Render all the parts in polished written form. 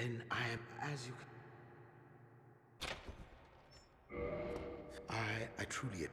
then I am, as you can... I truly...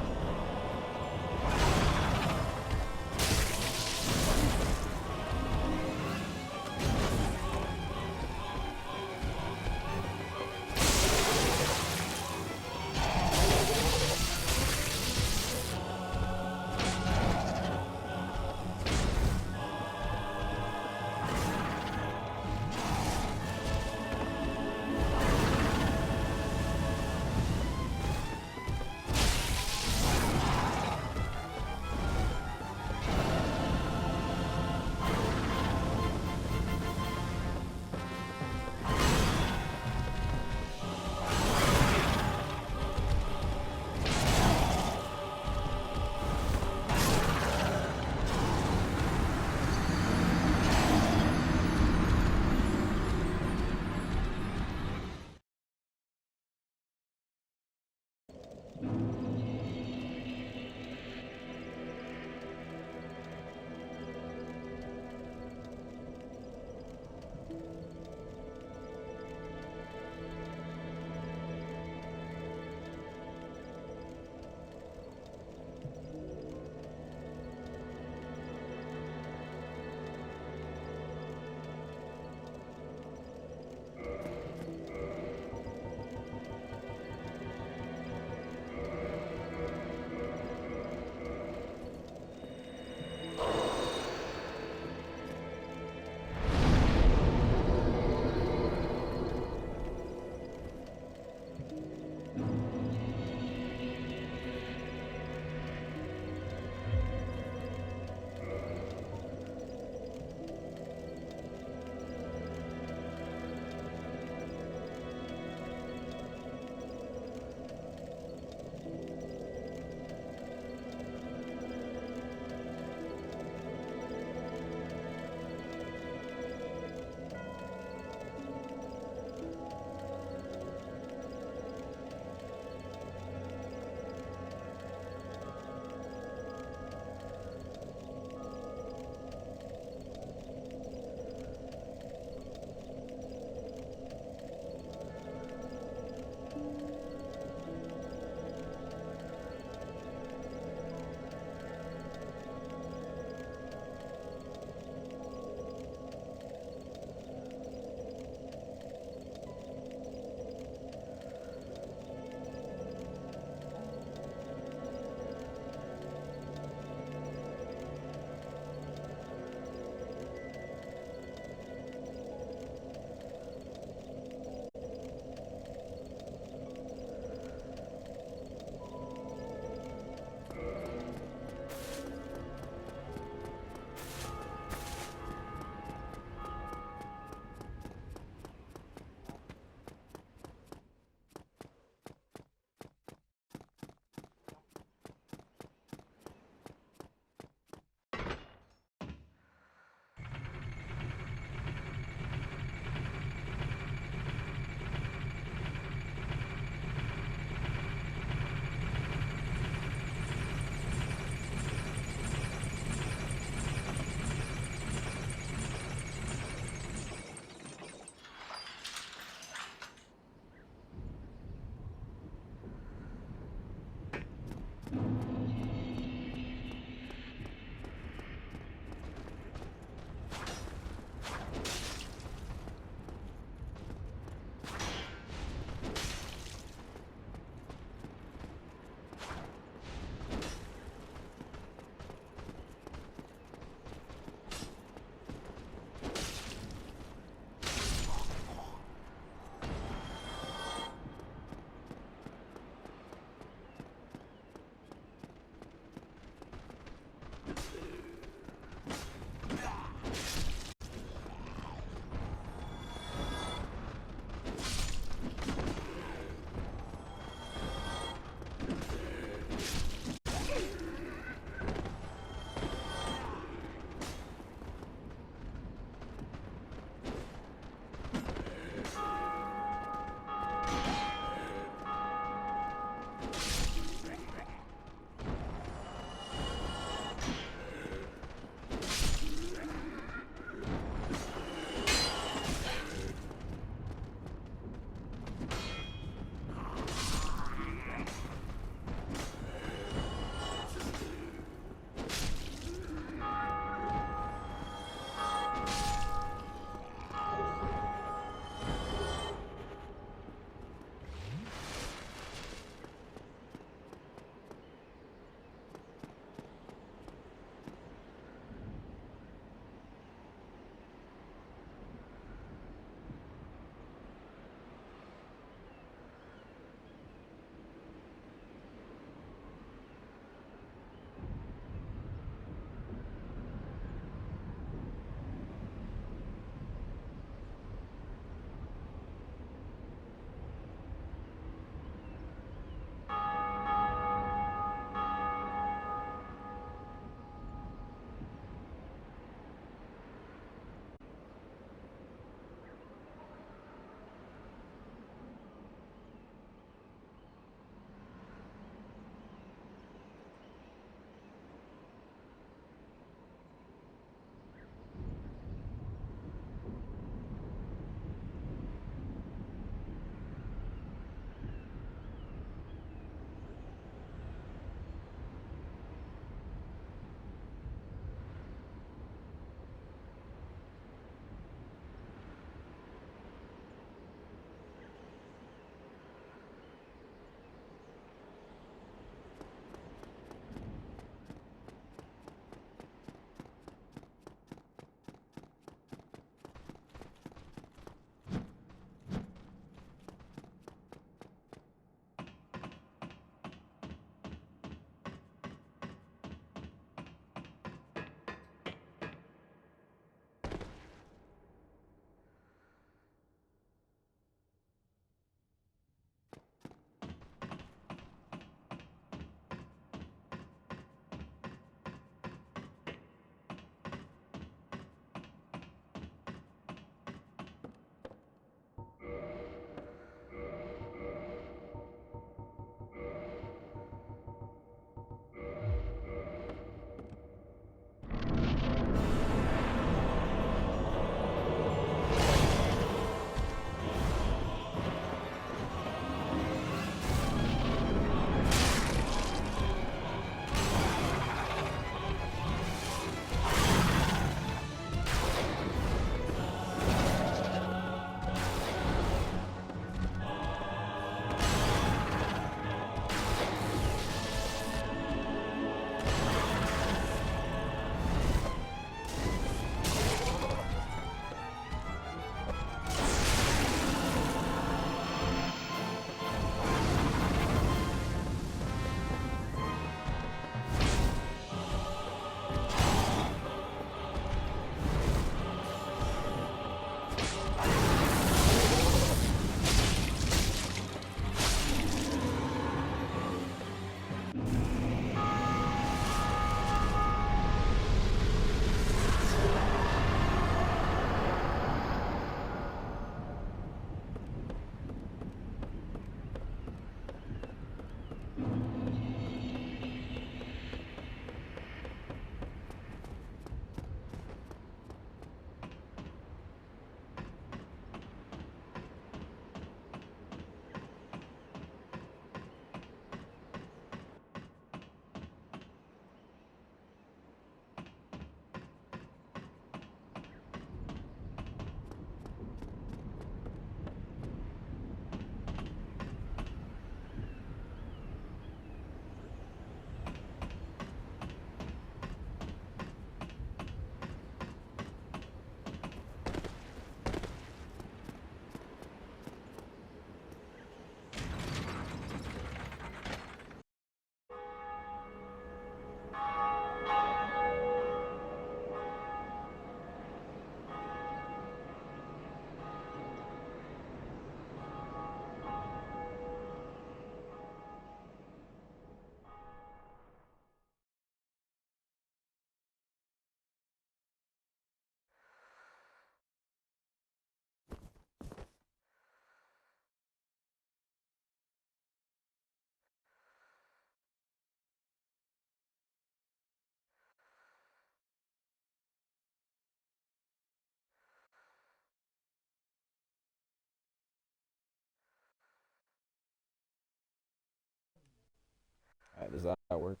that work?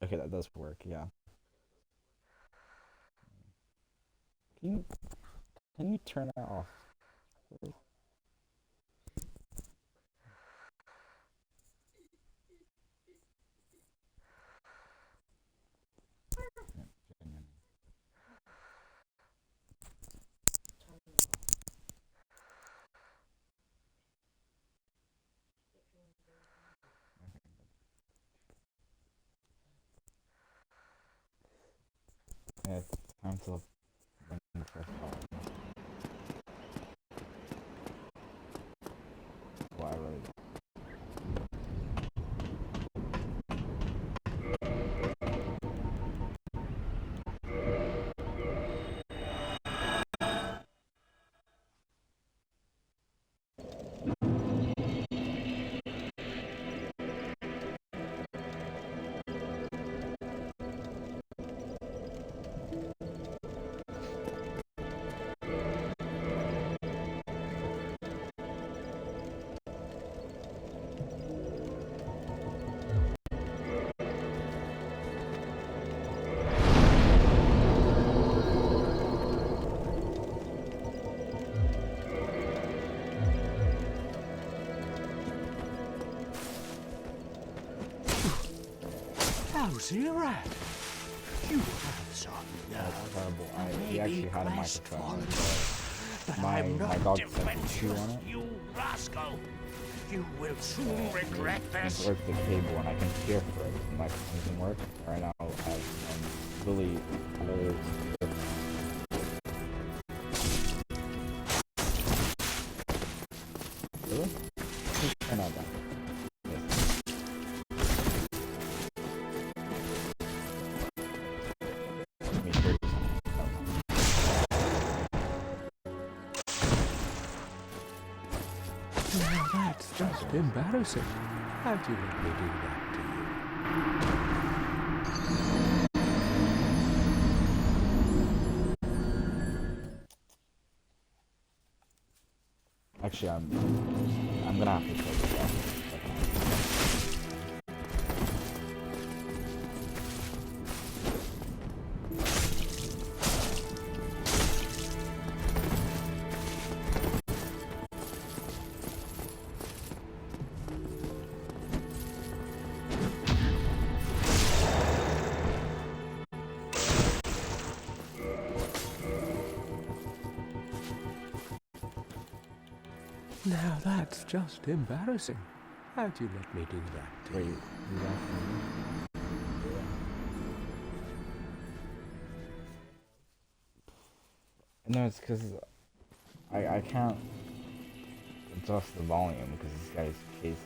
Okay, that does work, yeah. Can you, can you turn that off? Yeah, it's time to bring the first call. Well, I really don't. Zero. You have some That's nerve. horrible. He actually had a microphone, But my I'm not dog said to chew on defenseless, it. you rascal. You will soon regret He this. broke the cable, and I can hear for it. The microphone doesn't work. Right now, I'm really old. Really? Just turn that down. Give me 30 Now that's just embarrassing. How'd you let me do that to you? Actually, I'm gonna have to take this off. Now that's just embarrassing. How'd you let me do that to Wait, you? you No, it's because I can't adjust the volume because this guy's chasing.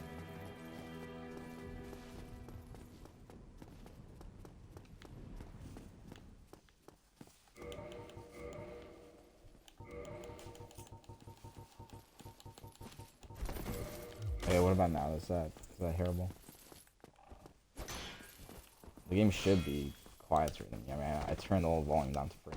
Okay, what about now? Is that hearable? The game should be quieter than me. I mean, I turned the whole volume down to free.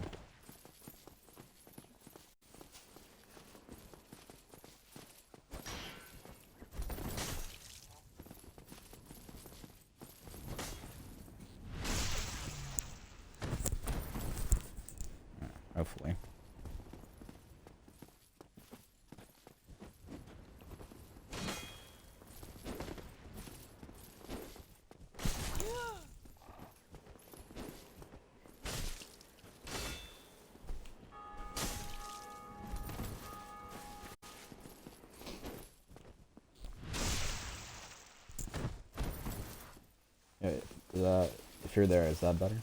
Hopefully. If you're there, is that better?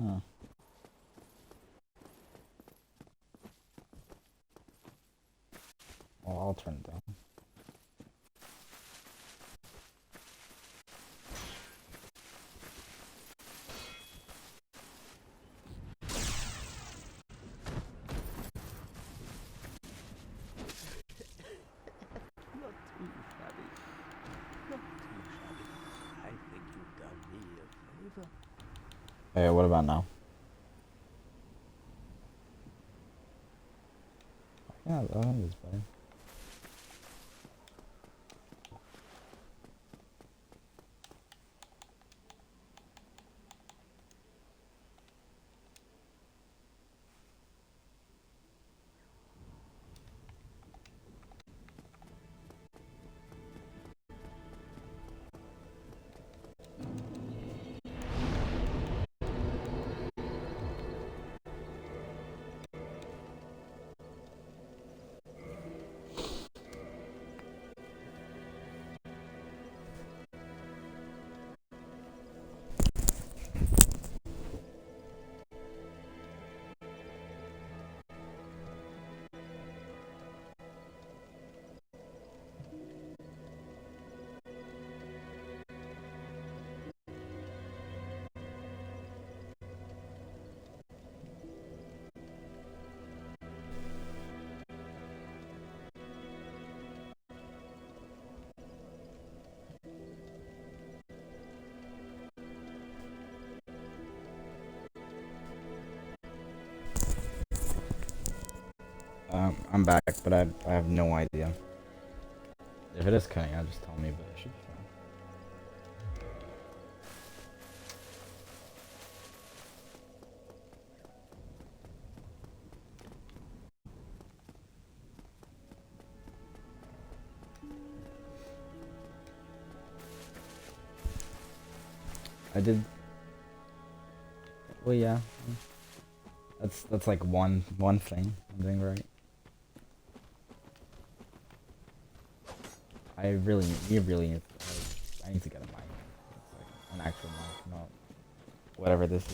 Huh. Well, I'll turn it down. Not too shabby. Not too shabby. I think you've done me a favor. Hey, what about now? Yeah, I think it's better. I'm back, but I have no idea. If it is cutting out, just tell me, but it should be fine. I did. Well, yeah. That's like one thing I'm doing right. You really need. I need to get a mic. It's like an actual mic, not whatever this is.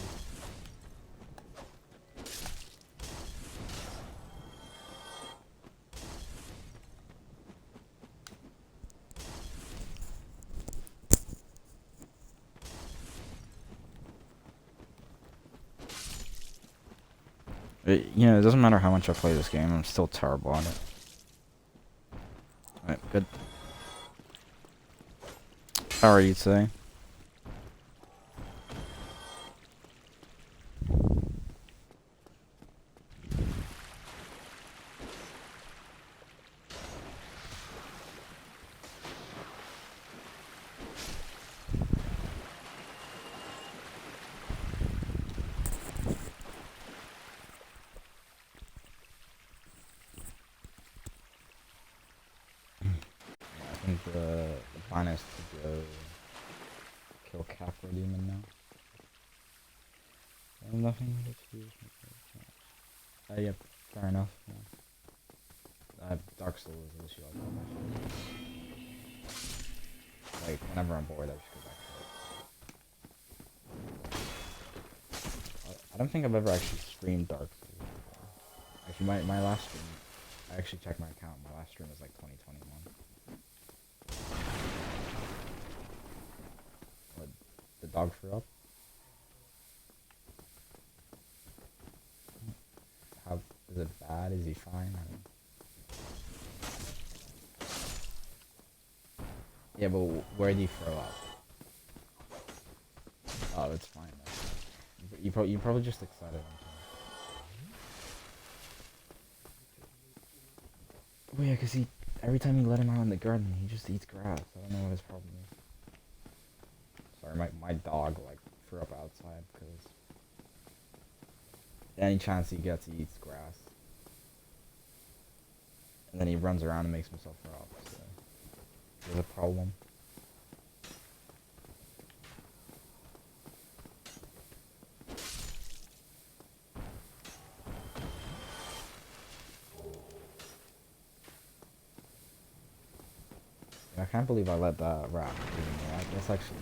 You know, it doesn't matter how much I play this game, I'm still terrible at it. Alright, good. How are you today? I think the plan is to go kill Capra Demon now. I have nothing to do. Yep, fair enough. Yeah. Dark Souls is the issue I've got with it. Like, whenever I'm bored, I just go back to it. I don't think I've ever actually streamed Dark Souls before. Actually, my last stream, I actually checked my account. My last stream was like 2021. What, the dog threw up? How is it bad? Is he fine? I don't... Yeah, but where did he throw up? Oh, it's fine. You probably just excited him. Well, yeah, cause every time you let him out in the garden, he just eats grass. I don't know what his problem is. Sorry, my dog like threw up outside because any chance he gets, he eats grass, and then he runs around and makes himself throw up. So there's a problem. I can't believe I let that rat. That's actually.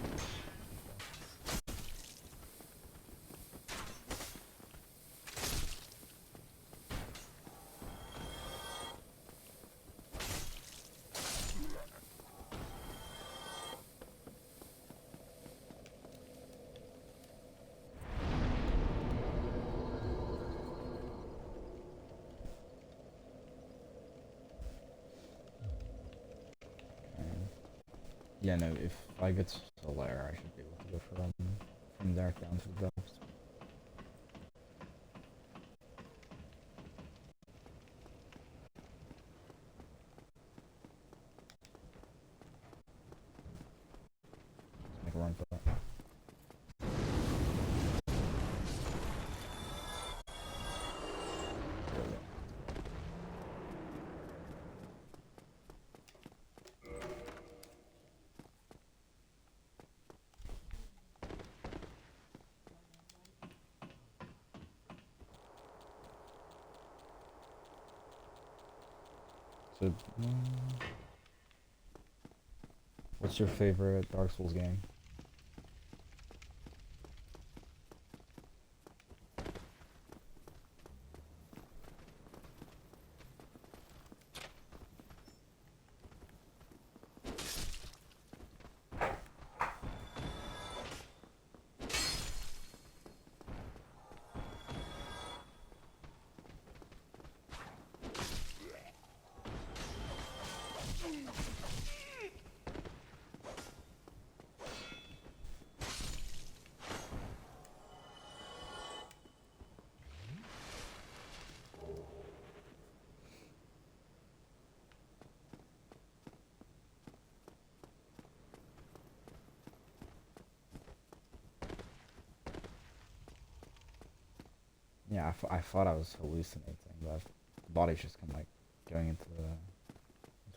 Yeah, no, if I get to the lair, I should be able to go from there down to the depths. Make a run for that. There we go. So, what's your favorite Dark Souls game? Yeah, I thought I was hallucinating, but the body's just kind of like going into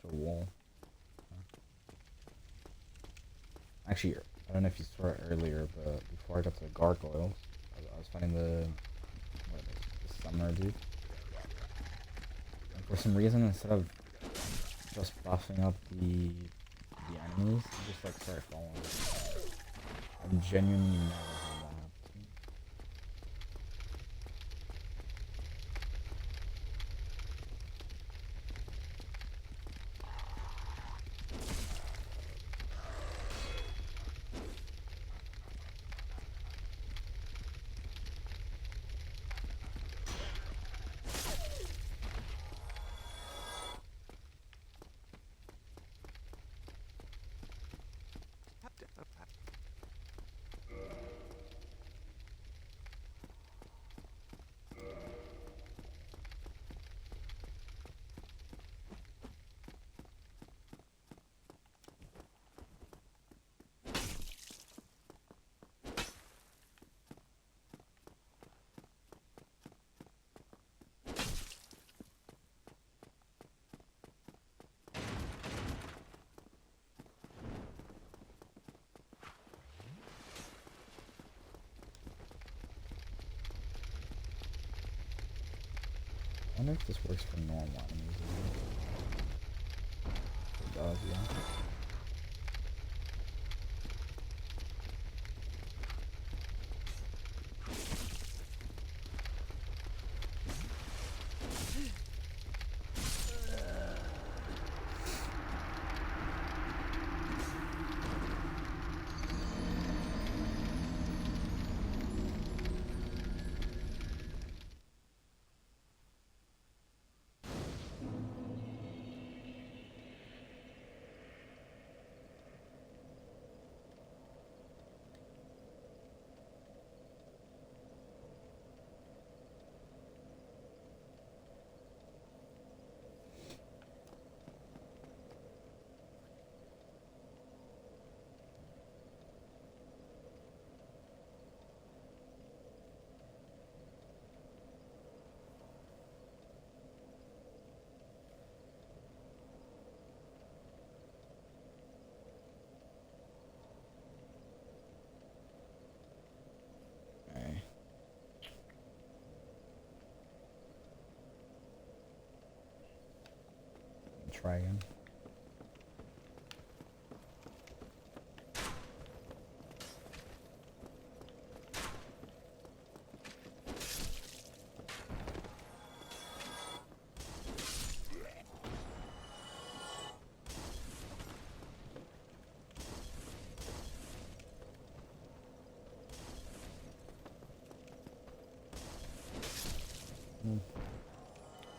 a wall. Actually, I don't know if you saw it earlier, but before I got to the gargoyles, I was fighting the summoner dude. And for some reason, instead of just buffing up the enemies, he just like started following me. I'm genuinely never had that happen to me. I wonder if this works for normal enemies. It does, yeah. Okay. Try again.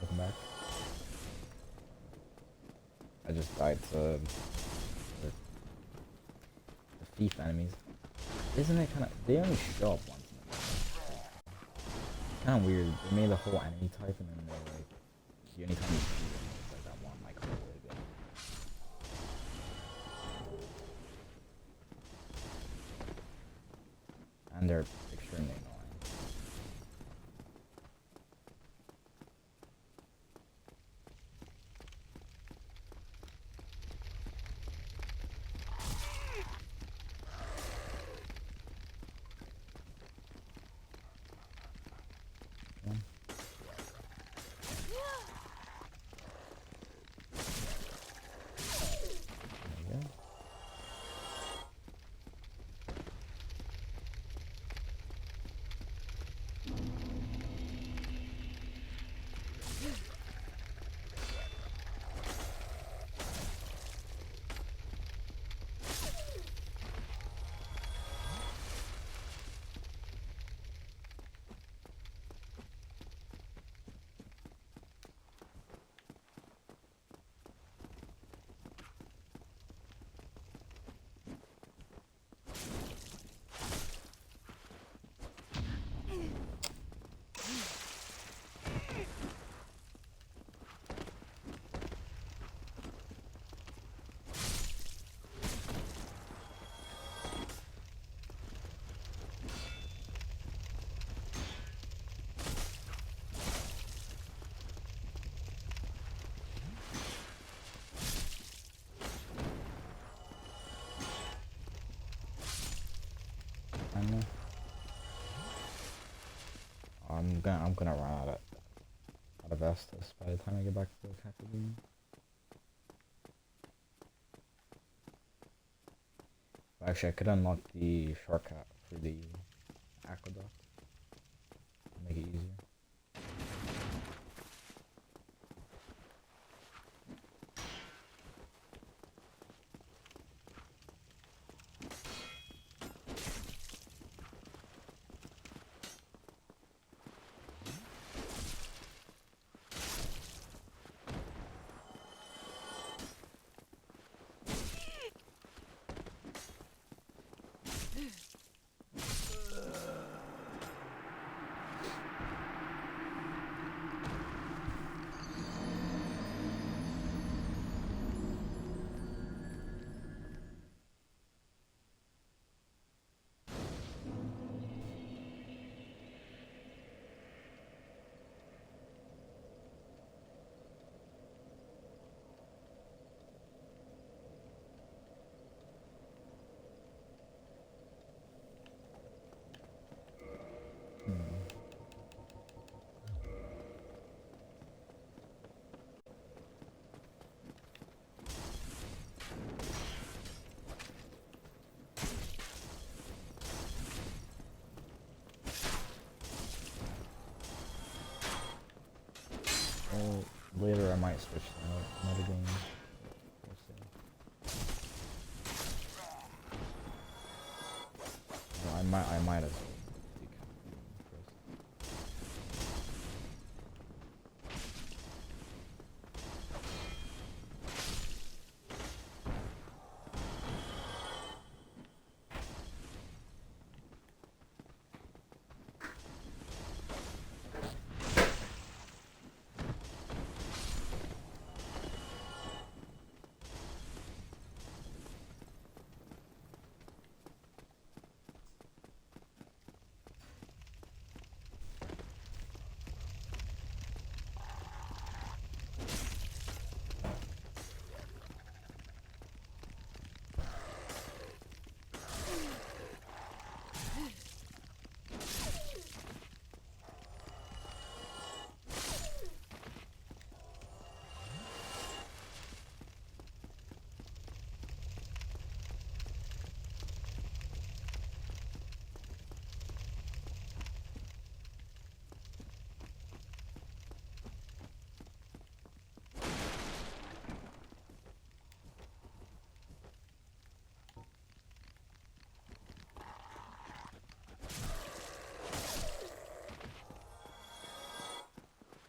Welcome back. I just died to thief enemies, isn't it kind of? They only show up once in a while. Kind of weird. They made the whole enemy type, and then they're like, the only time you see them is like that one like hooligan. And they're extremely annoying. There we go. Finally. I'm gonna run out of Estus by the time I get back to the cafe. Actually, I could unlock the shortcut for the aqueduct. Make it easier. Well, later I might switch to another game. We'll see. Well, I might have do first.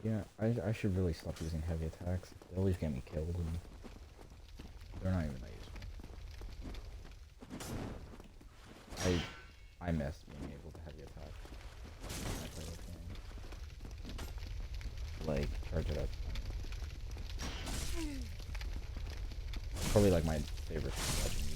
Yeah, I should really stop using heavy attacks. They always get me killed, and they're not even that useful. probably like my favorite thing about the movie.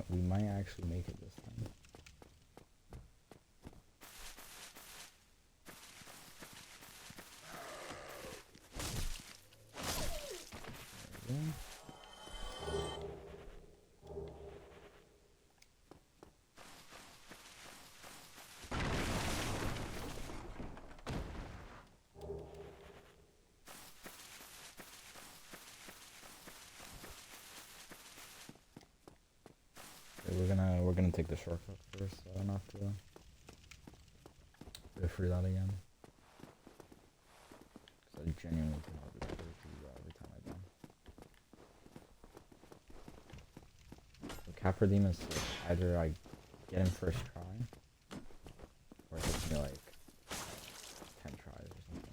We might actually make it this time. There we go. Okay, we're gonna take the shortcut first, so I don't have to go through that again. Because I genuinely cannot be bothered to do that every time I die. So Capra Demon is like, either I get him first try, or it takes me like 10 tries or something.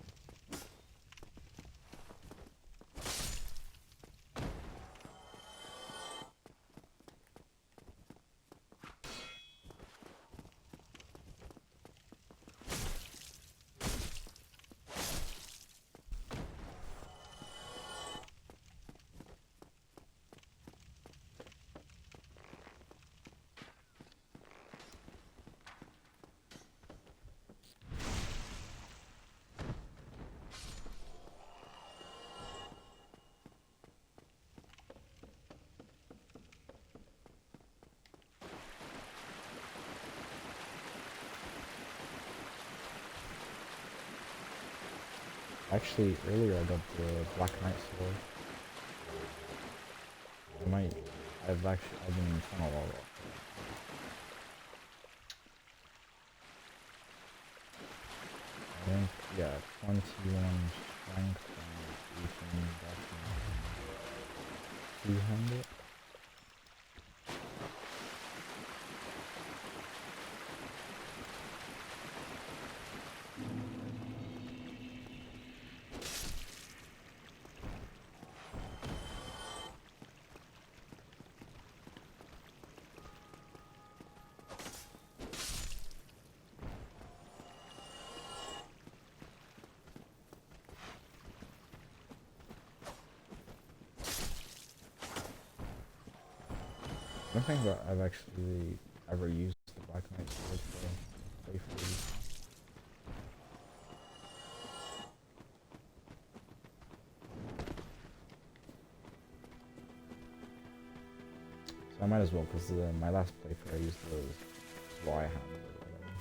Actually, earlier I got the Black Knight sword. I've been trying to log off. I think, yeah, 21 strength and 18 dex and 200. I don't think that I've actually ever used the Black Knight sword for playthroughs. So I might as well, because my last playthrough I used was Zweihammer or whatever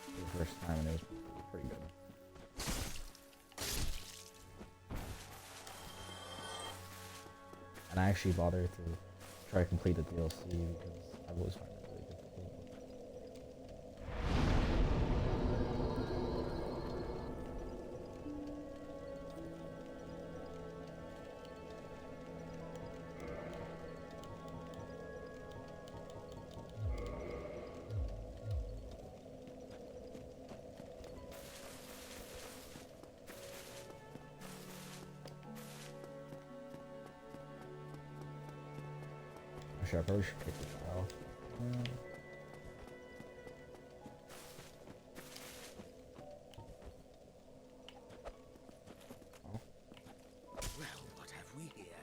for the first time, and it was pretty good. And I actually bothered to try to complete the DLC because I was finding it really difficult. Actually, I probably should kick the trial. Well, what have we here?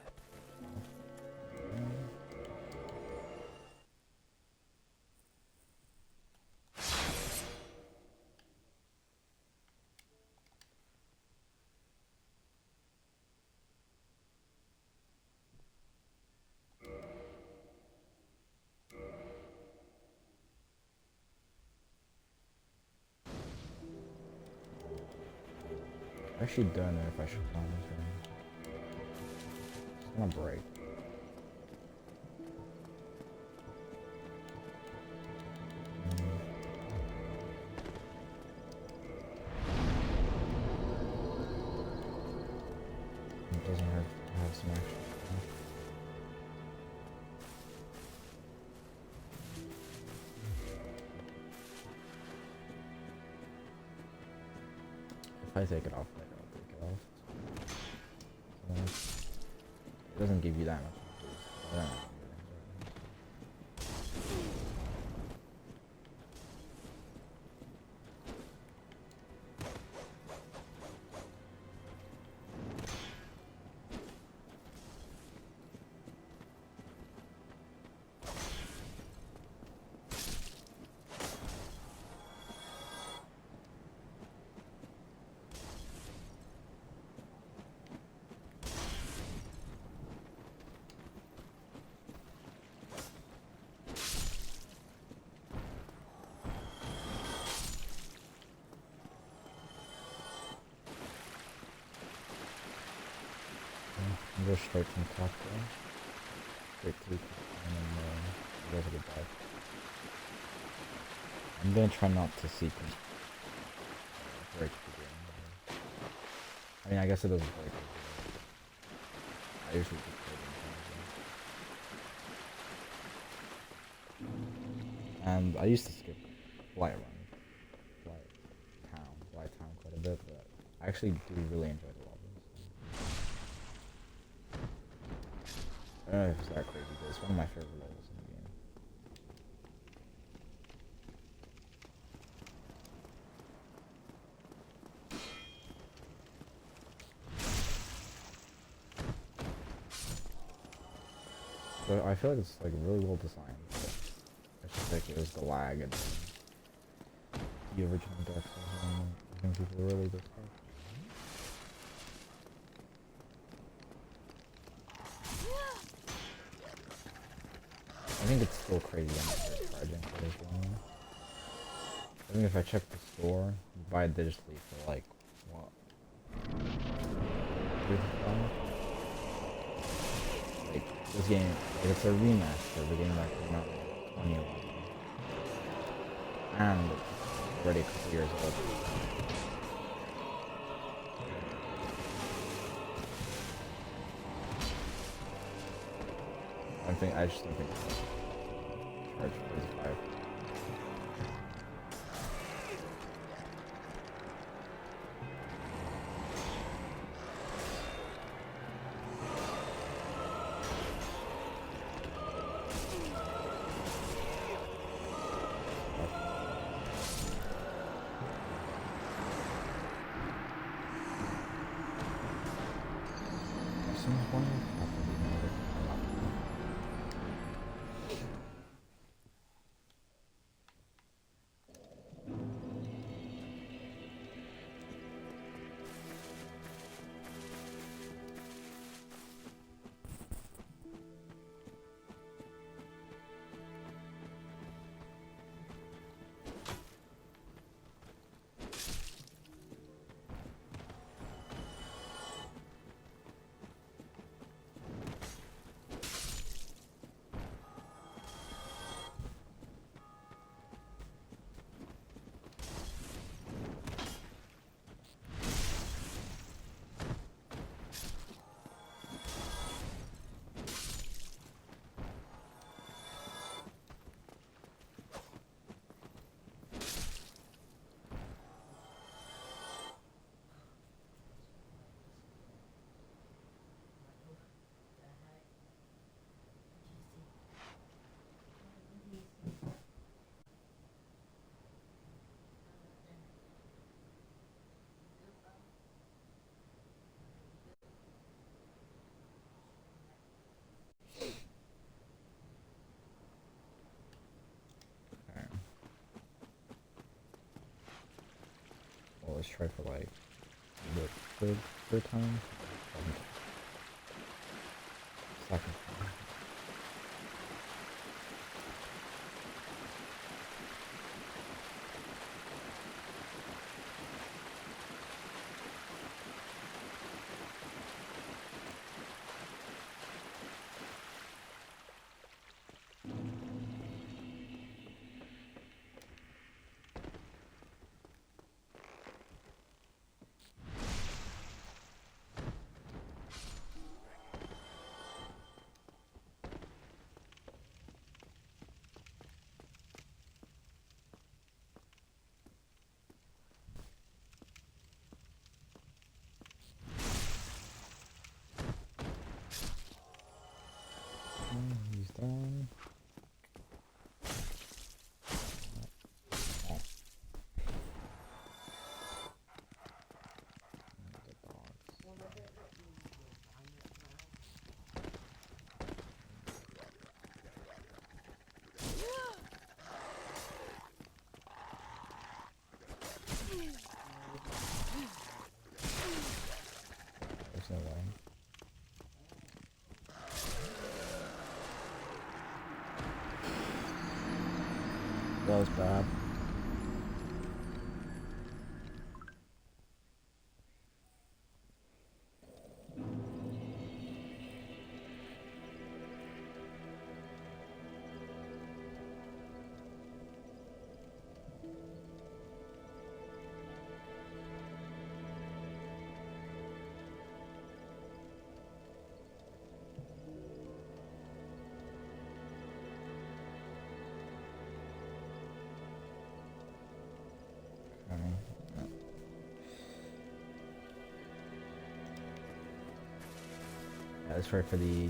Actually don't know if I should plan this one. It's gonna break. It doesn't have some extra stuff. If I take it off later, I'll take it off. It doesn't give you that much boost. I don't know. Go straight from top there. Straight to and then go to the back. I'm gonna try not to sequence break the game. I mean, I guess it doesn't break it. I usually just play it. And I used to skip Flight Town quite a bit, but I actually do really enjoy the levels. I don't know if it's that crazy, but it's one of my favorite levels in the game. So I feel like it's like really well designed. It's just like it was the lag and the original Dark Souls. I think people really disliked. I think it's still crazy how much they're charging for this one. I think if I check the store, you buy it digitally for like, what? $35? Like, this game, like it's a remaster of a game that came out in 2011. And it's already a couple years old. I just don't think it's charged for PS5. Well, let's try for like the third time. Second time. was bad. Yeah, let's try for the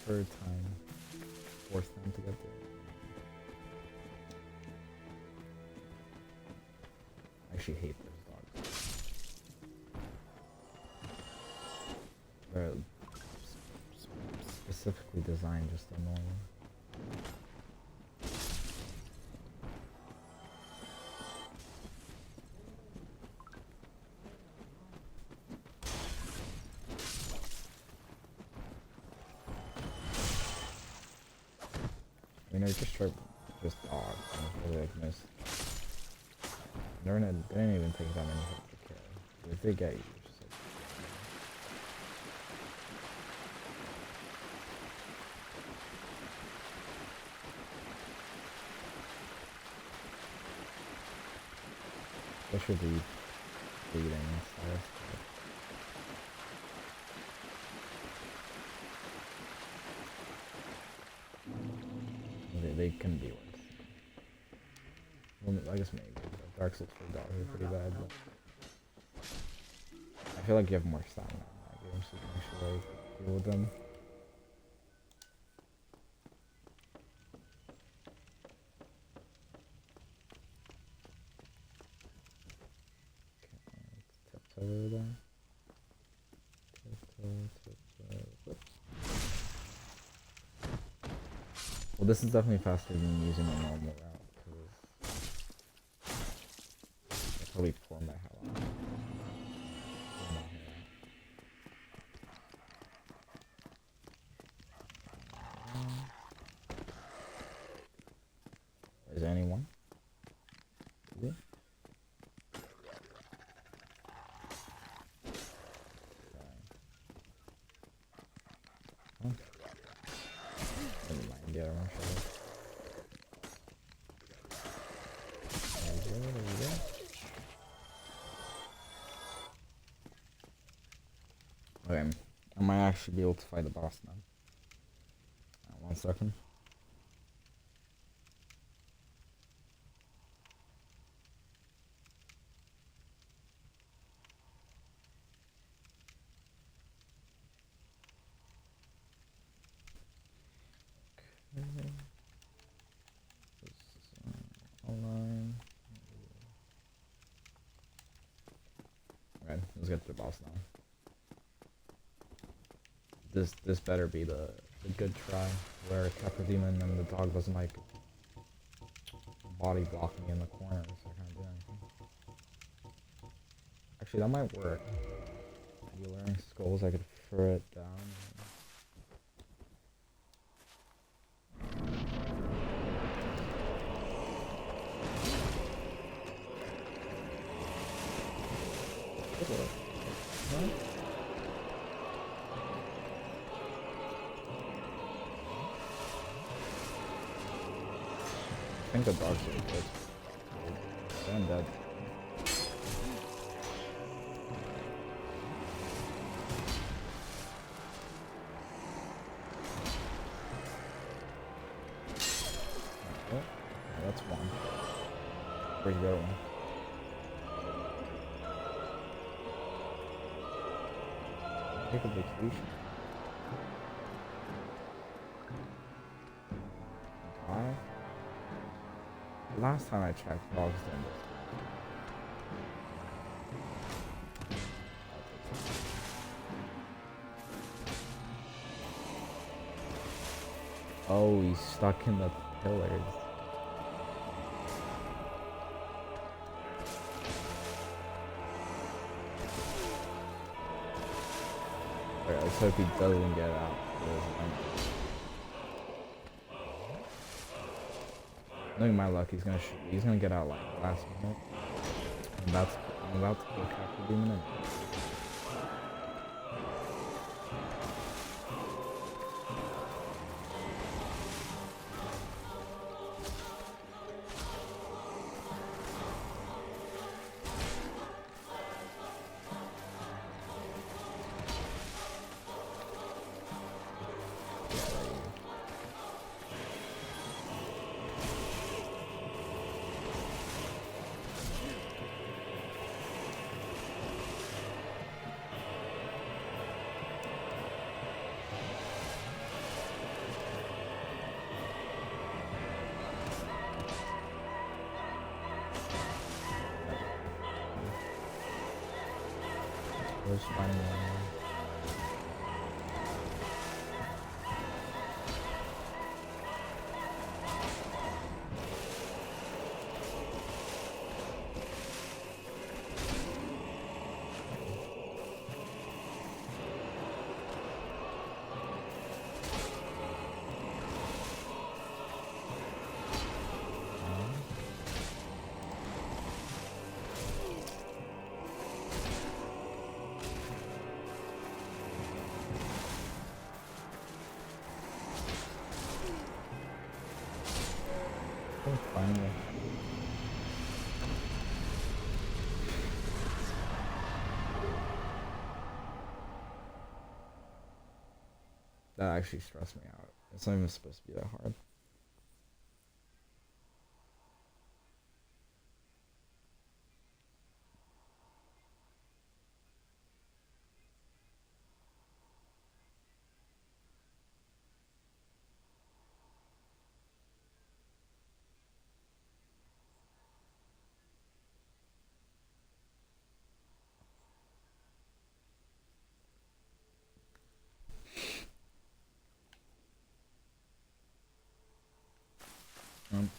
third time, fourth time to get there. I actually hate those dogs. They're specifically designed just to annoy me. I mean, they're just dogs. I really like miss. They didn't even take that many hits to kill. If they get you, it's just like. Especially the bleeding and stuff. They can be worse. Well, I guess maybe. Dark Souls 4 dogs are pretty bad, but I feel like you have more stamina in that game, so you can actually like, deal with them. Okay, let's tiptoe over there. Tiptoe. Well, this is definitely faster than using a normal route, because I probably pour my hell out. Is there anyone? Is it? Huh? Never mind, yeah, I'm sure. There we go. Okay, I might actually be able to fight the boss now. 1 second. Okay. This is online. Okay, let's get to the boss now. This better be the good try where Capra Demon and the dog doesn't like body block me in the corner, so I can't do anything. Actually, that might work. Maybe wearing skulls, I could throw it down. Huh? I think the dogs are good. I'm dead. Oh, that's one. Where's the other one? Take a vacation. Why? Last time I checked, dogs didn't. Oh, he's stuck in the pillars. Alright, let's hope he doesn't get out. Knowing my luck, he's gonna get out like last minute. I'm about to kill Captain Demon. Where's finding one? Finally. That actually stressed me out. It's not even supposed to be that hard.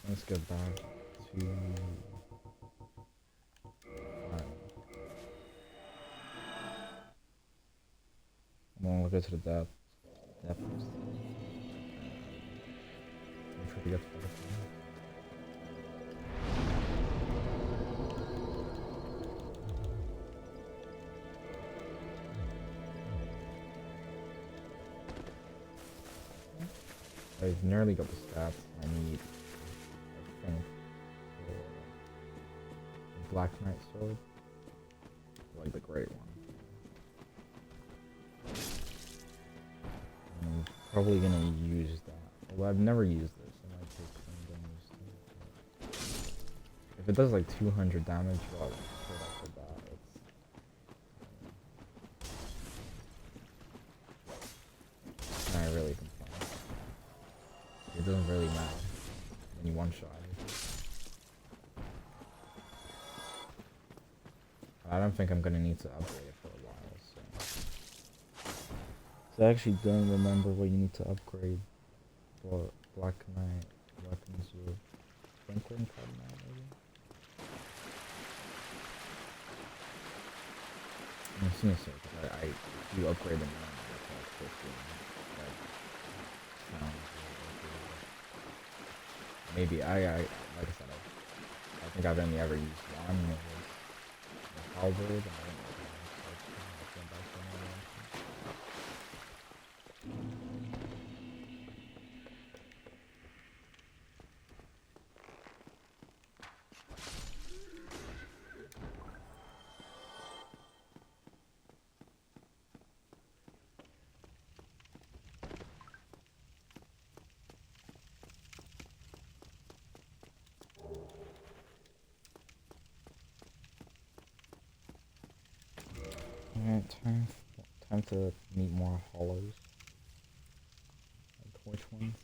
Let's get back to 5. We'll go to the depth. Make sure to get to 5. I've nearly got the stats I need. I think for Black Knight sword, like the great one. I'm probably gonna use that. Well, I've never used this. I might take some damage. If it does like 200 damage, well, straight off the bat, it's not really complain. It doesn't really matter when you one-shot it. I don't think I'm gonna need to upgrade it for a while, so I actually don't remember what you need to upgrade for Black Knight weapons with Twinkling Cardinal, maybe? I'm assuming so, because I do upgrade them now, it's like 15, like, sounds maybe like I said, I think I've only ever used one, and it was the halberd, and I don't know if I went back to another one. Alright, time to meet more hollows. Like which ones?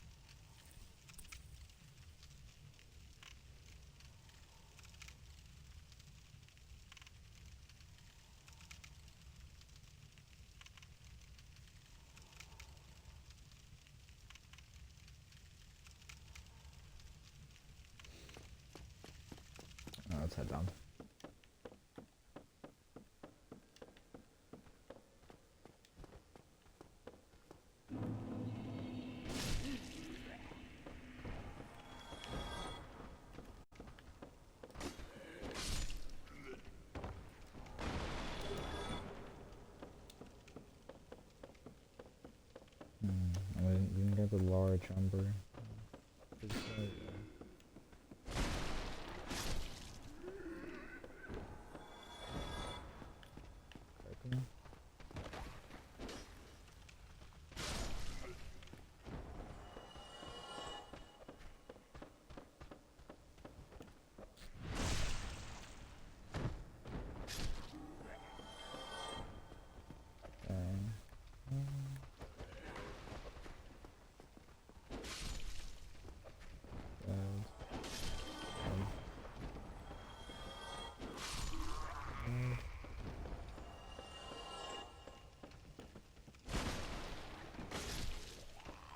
Let's head down. have a large number. It's like, typing.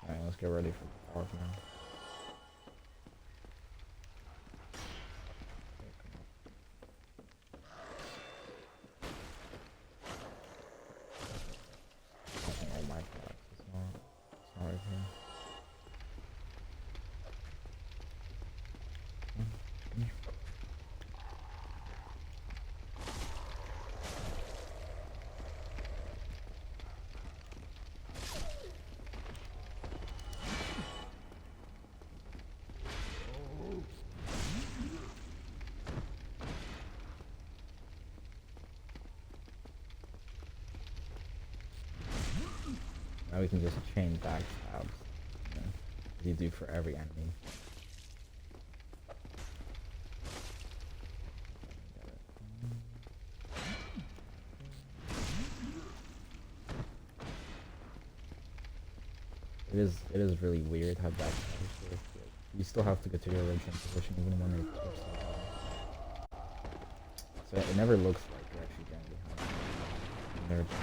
Alright, let's get ready for Bonk now. Oh my god, it's not right here. Now we can just chain backstabs, you know, as you do for every enemy. It is really weird how backstabs work. You still have to get to your original position even when they twist like that. So it never looks like you're actually getting behind. They're just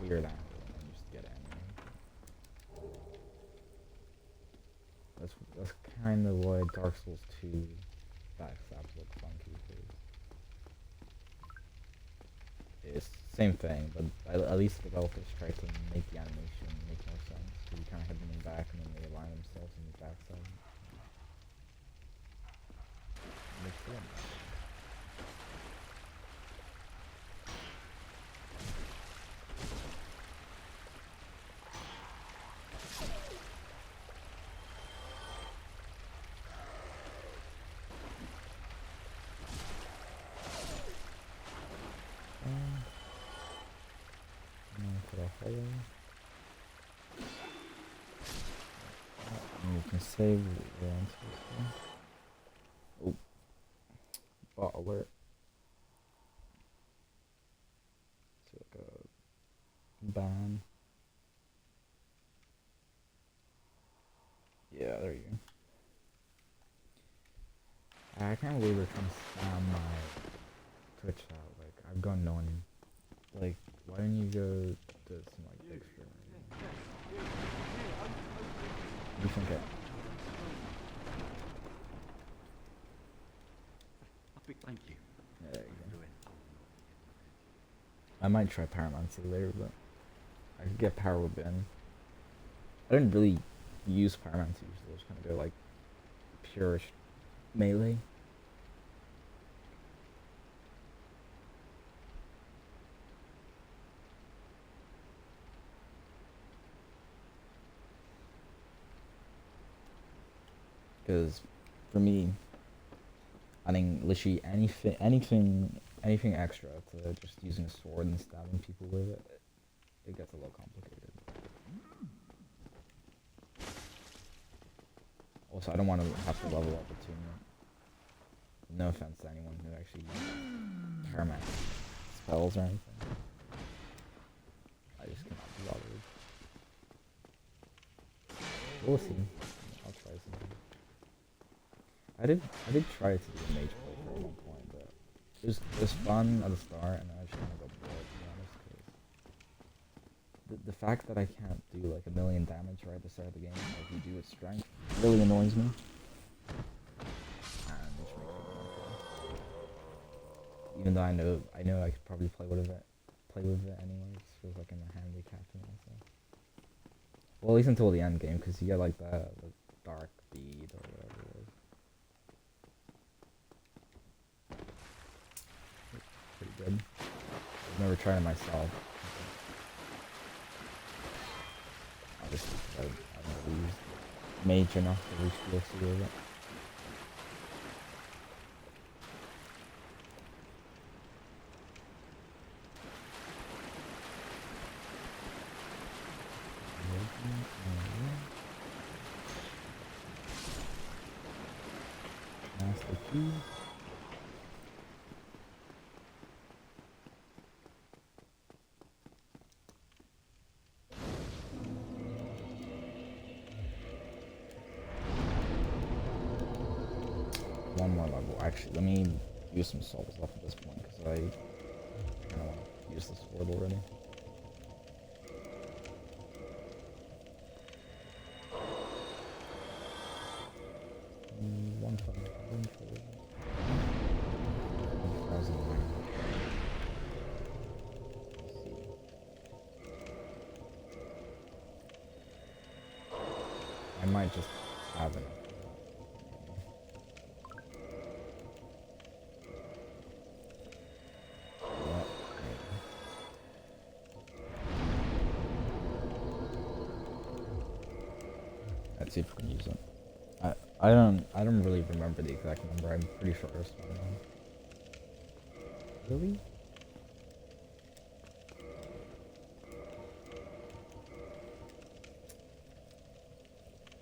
weird angle and then just get it anyway. That's kind of why Dark Souls 2 backstabs look funky. It's the same thing, but at least the developers try to make the animation make more sense. So you kind of hit them in the back and then they align themselves in the backside. Makes sense. You can save the answers. Oh, bot alert. It's like a ban. Yeah, there you go. I can't believe they're trying to spam my Twitch out. Like, I've gone none. Like, why didn't you go to some like big streamer? You think it? Thank you. Yeah, there you go. I might try Pyromancy later, but I could get Power Whip in. I didn't really use Pyromancy usually. I just kind of go like pure melee. Because for me, I think literally anything extra to just using a sword and stabbing people with it, it gets a little complicated. Also, I don't want to have to level up a tuner. No offense to anyone who actually uses paramedic spells or anything. I just cannot be bothered. We'll see. I'll try something. I did try to do a mage playthrough at one point, but it was fun at the start, and then I just kind of got bored, to be honest. Cause the fact that I can't do like 1,000,000 damage right at the start of the game, like you do with strength, really annoys me. And which makes it more fun. Even though I know I could probably play with it anyways. Feels like I'm a handicapping myself. Well, at least until the end game, because you get like the dark bead or whatever it is. Pretty good. I've never tried it myself. Obviously, I mage enough to reach DLC with it. Master key. One more level. Actually, let me use some souls up at this point because I kind of want to use this sword already. One time. I might just have it. Let's see if we can use it. I don't really remember the exact number. I'm pretty sure it's not one. Really?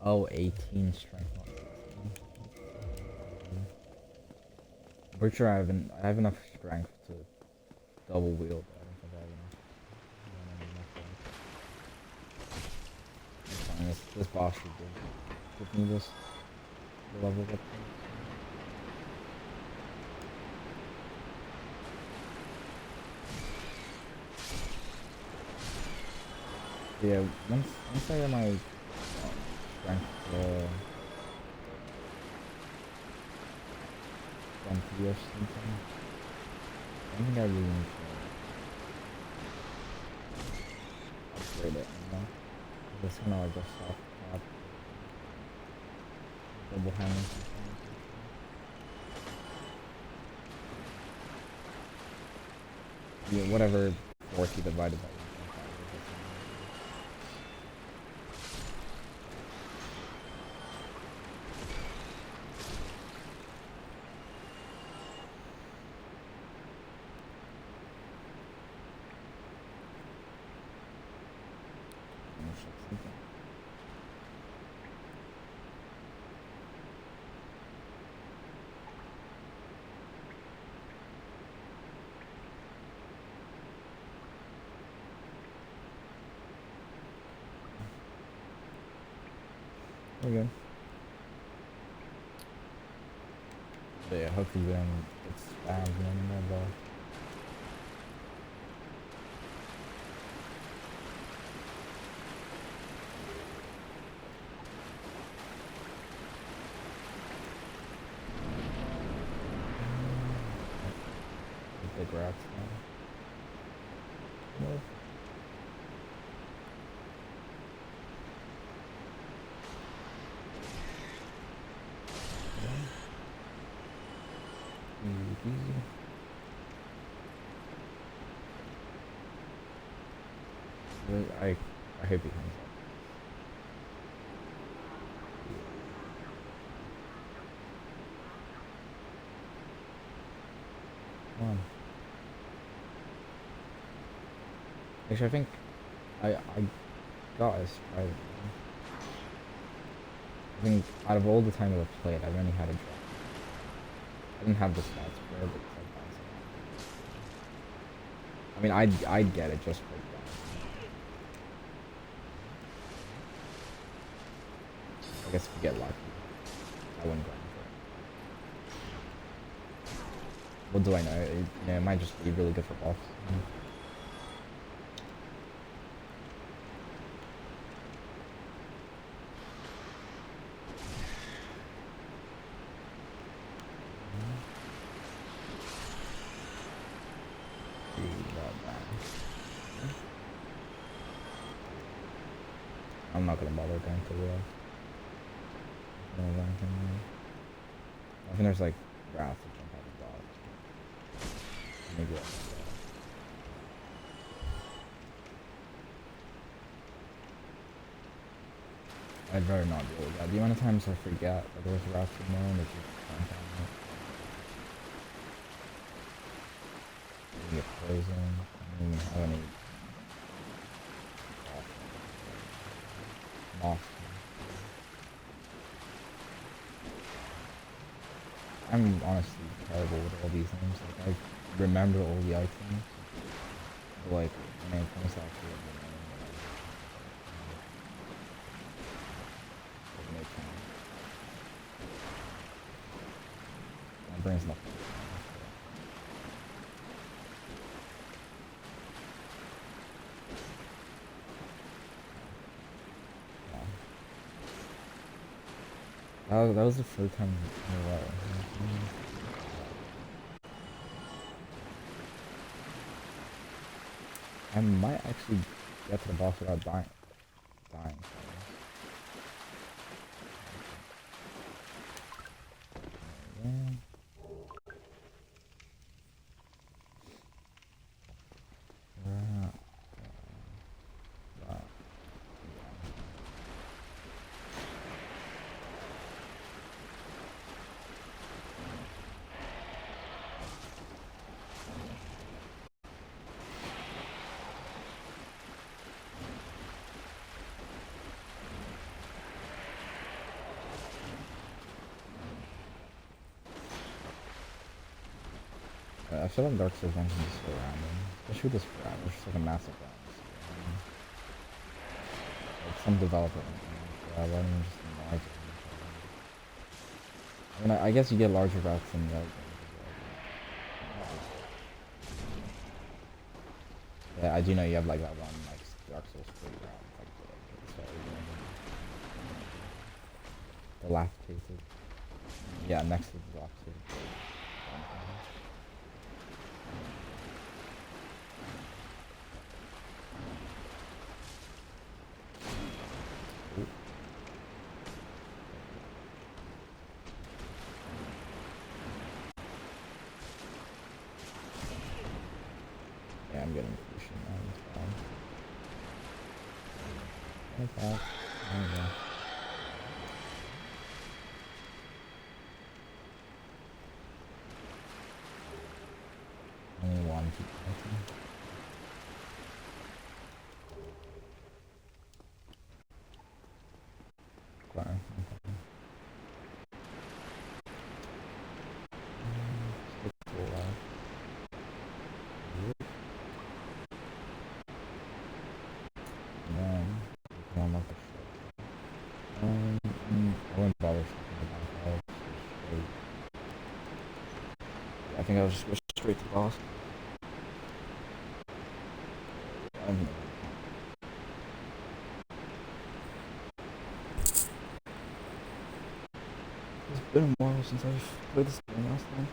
Oh, 18 strength, not 16. I'm pretty sure I have enough strength to double wield, but I don't think I have enough. It's fine, this boss should give me this level up. Yeah, once I get my strength to 20 or something, I think I really need to upgrade it, you know? Just gonna like just stop top double hammer something. Yeah, whatever 40 divided by 1.5 is. We're good. But yeah, hopefully we don't get spammed anymore, though. Big rats now. What? Easy. I hope he comes up. Come on. Actually, I think I got a surprise. I think out of all the time I've played, I've only had a drop. I didn't have the stats for it, but I mean, I'd get it just for that. I guess if you get lucky, I wouldn't grind for it. What do I know? It might just be really good for buffs. I'm not gonna bother going to the I think there's like wrath to jump out of dogs. Maybe that's I'd rather not deal with that. The amount of times I forget that there's routes in there and it just can't find it. You get frozen. I don't even have any moss. I'm honestly terrible with all these names. Like I remember all the items, but like when it comes to actually like, the name, like, my brain's not. That was the first time in a while. I might actually get to the boss without dying. Yeah. I feel like Dark Souls Dungeons is so random. Especially with this round, it's just like a massive round. Like some developer why don't you just enlarge it? I mean, I guess you get larger routes than the other games as well. Yeah, I do know you have like that one like Dark Souls 3 round, like the dilapidated. Yeah, next to the dilapidated. Yeah, I'm getting efficient now. It's fine. There we go. Only one keep fighting. Fine. I wouldn't bother I think I'll just go straight to the boss. It's been a while since I've played this game last time.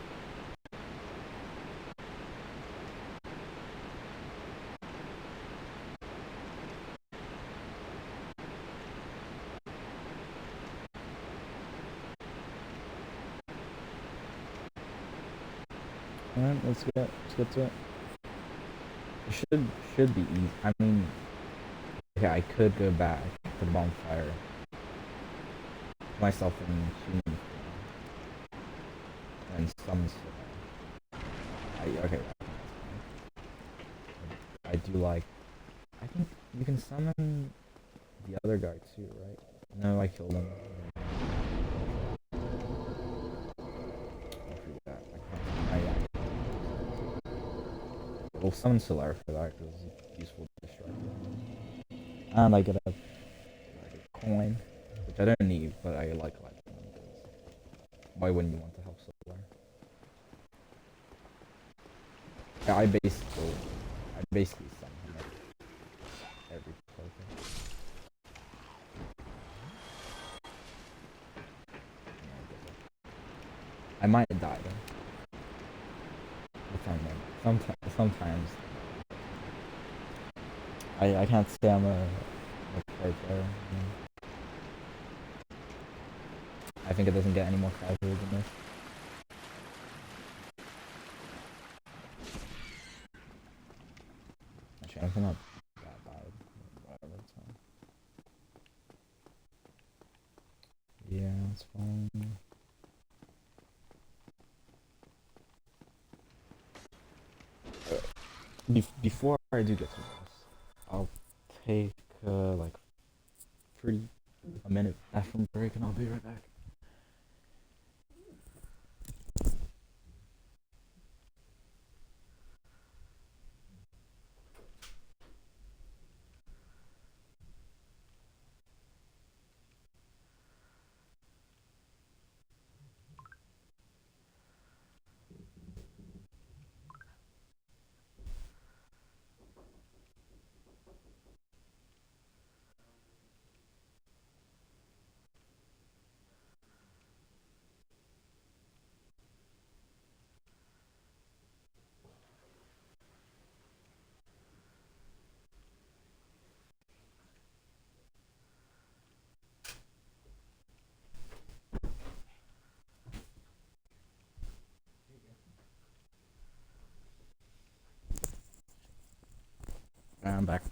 Alright, let's get to it. It should be easy. I mean, okay, I could go back to the bonfire, myself in human form, and summon okay. I do like. I think you can summon the other guy too, right? No, I killed him. We'll summon Solar for that because it's useful to distract him. And I get a coin, which I don't need, but I like collecting them because why wouldn't you want to help Solar? Yeah, I basically summon him every Pokemon. I might die though. Sometimes I can't say I'm a pro player. I think it doesn't get any more casual than this. Actually, I'm not that bad. Whatever, it's fine. before I do get to this, I'll take like 30 a minute bathroom break, and I'll be right back. I'm back.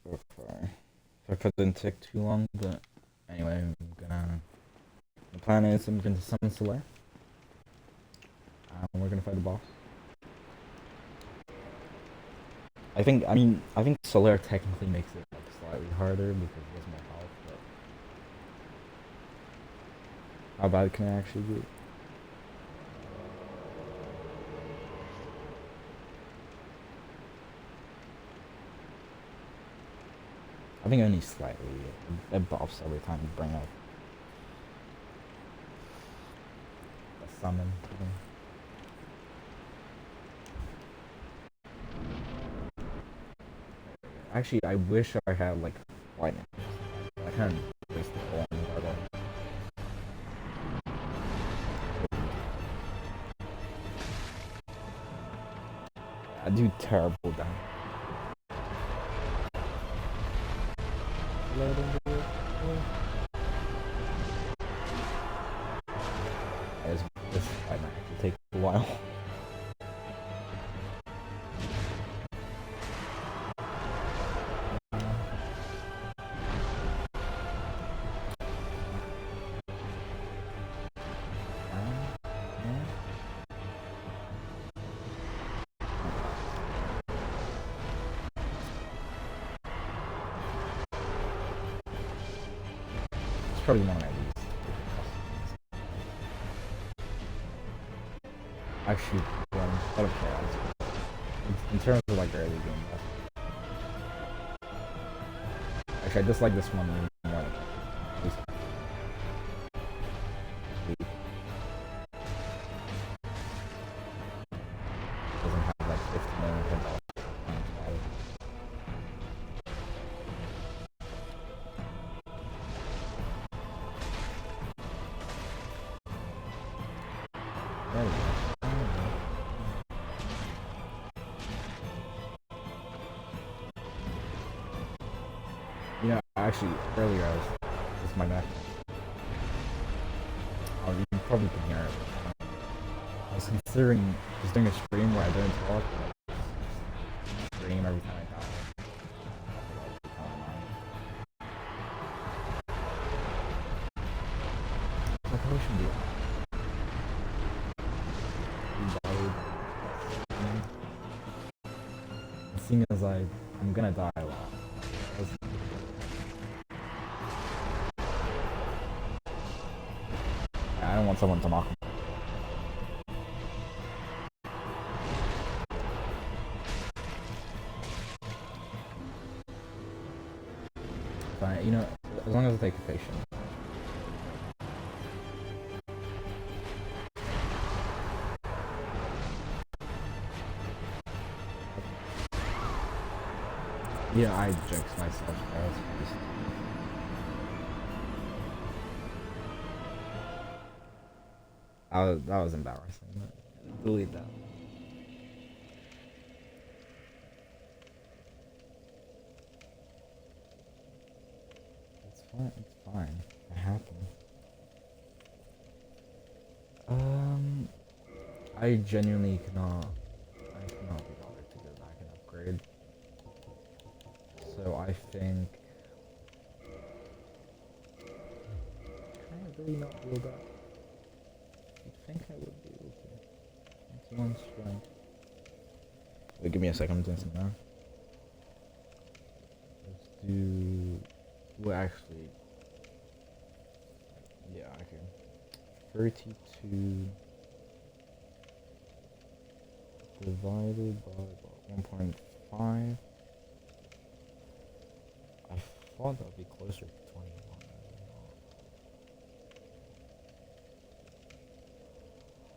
Sorry if it didn't take too long, but anyway, the plan is I'm going to summon Solar. We're gonna fight the boss. I think Solar technically makes it like slightly harder because he has more health, but how bad can I actually do? I think only slightly. It buffs every time you bring up a summon. Actually, I wish I had like lightning. I can't waste it all on Gargoyle. I do terrible damage. This fight might actually take a while. It's probably one of my least. Actually, out of chaos. In terms of like early game buff. Actually, I dislike this one more than at least. Doesn't have like 50 million hit off. There we go. You know, actually, earlier I was, this is my neck. Oh, you probably can hear it. I was considering just doing a stream where I don't talk, but just stream every time I die. I probably should do that. Seeing as I'm gonna die a lot. I don't want someone to mock me. Fine, you know, as long as I take a patient. Yeah, I jinxed myself. That was embarrassing. Delete that. It's fine. It's fine. It happened. I genuinely cannot. I cannot be bothered to go back and upgrade. So I think. Can I really not do that? You'd think I would be able 21 strength. Wait, give me a second. I'm doing some math. Let's do. Well, actually. Yeah, okay. 32 divided by about 1.5. I thought that would be closer to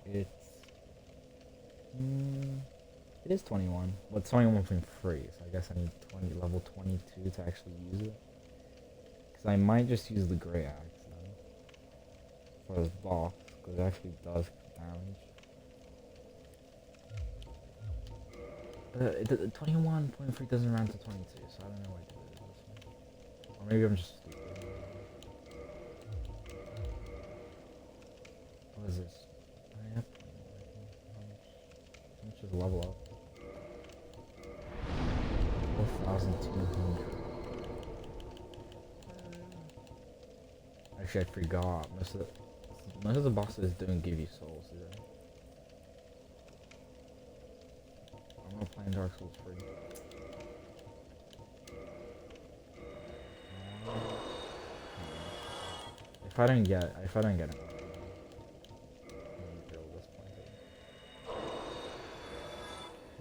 21. It's. It is 21, but it's 21.3, so I guess I need level 22 to actually use it. Because I might just use the Grey Axe then. For this boss, because it actually does damage. 21.3 doesn't round to 22, so I don't know why I did it this way. Or maybe I'm just stupid. What is this? I have 21. How much is level up? 4,200. Actually, I forgot. Most of the bosses don't give you souls, do they? I'm not playing Dark Souls free. If I don't get it, I'm gonna build this point.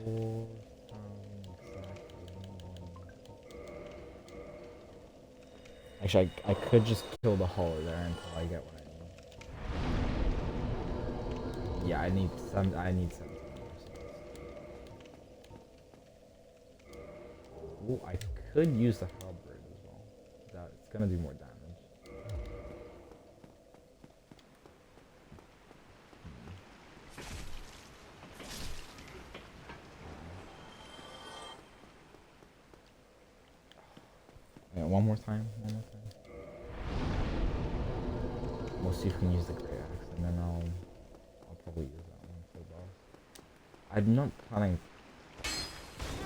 4,000 exactly. Actually, I could just kill the hole there until I get what I need. Yeah, I need 17 more. Ooh, I could use the halberd as well. It's gonna do more damage. Yeah, one more time. We'll see if we can use the Grey Axe, and then I'll probably use that one for the boss. I'm not planning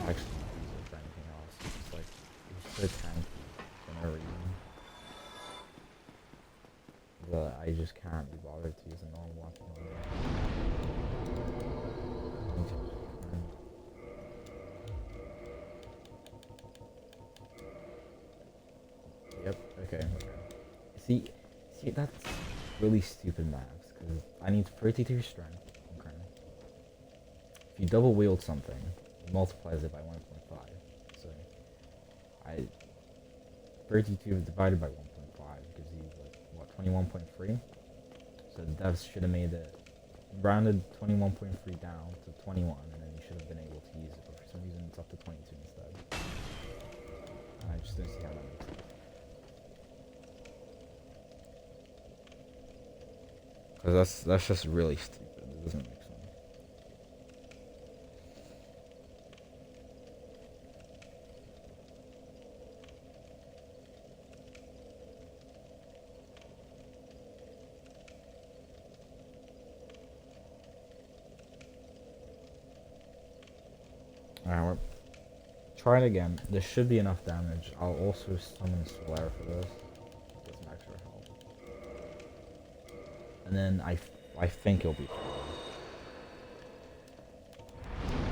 actually not use it for anything else. It's like it's so tanky for no reason. But I just can't be bothered to use a normal weapon on it. Yep. Okay. See, that's really stupid maths because I need 32 strength. Okay. If you double wield something, it multiplies it by 1.5. So, 32 divided by 1.5 gives you like what 21.3. So the devs should have made it rounded 21.3 down to 21, and then you should have been able to use it. But for some reason, it's up to 22 instead. I just don't see how that makes sense. Because that's just really stupid. It doesn't make sense. Alright, try it again. There should be enough damage. I'll also summon Solaire for this. Get some extra help. And then I think it'll be fine.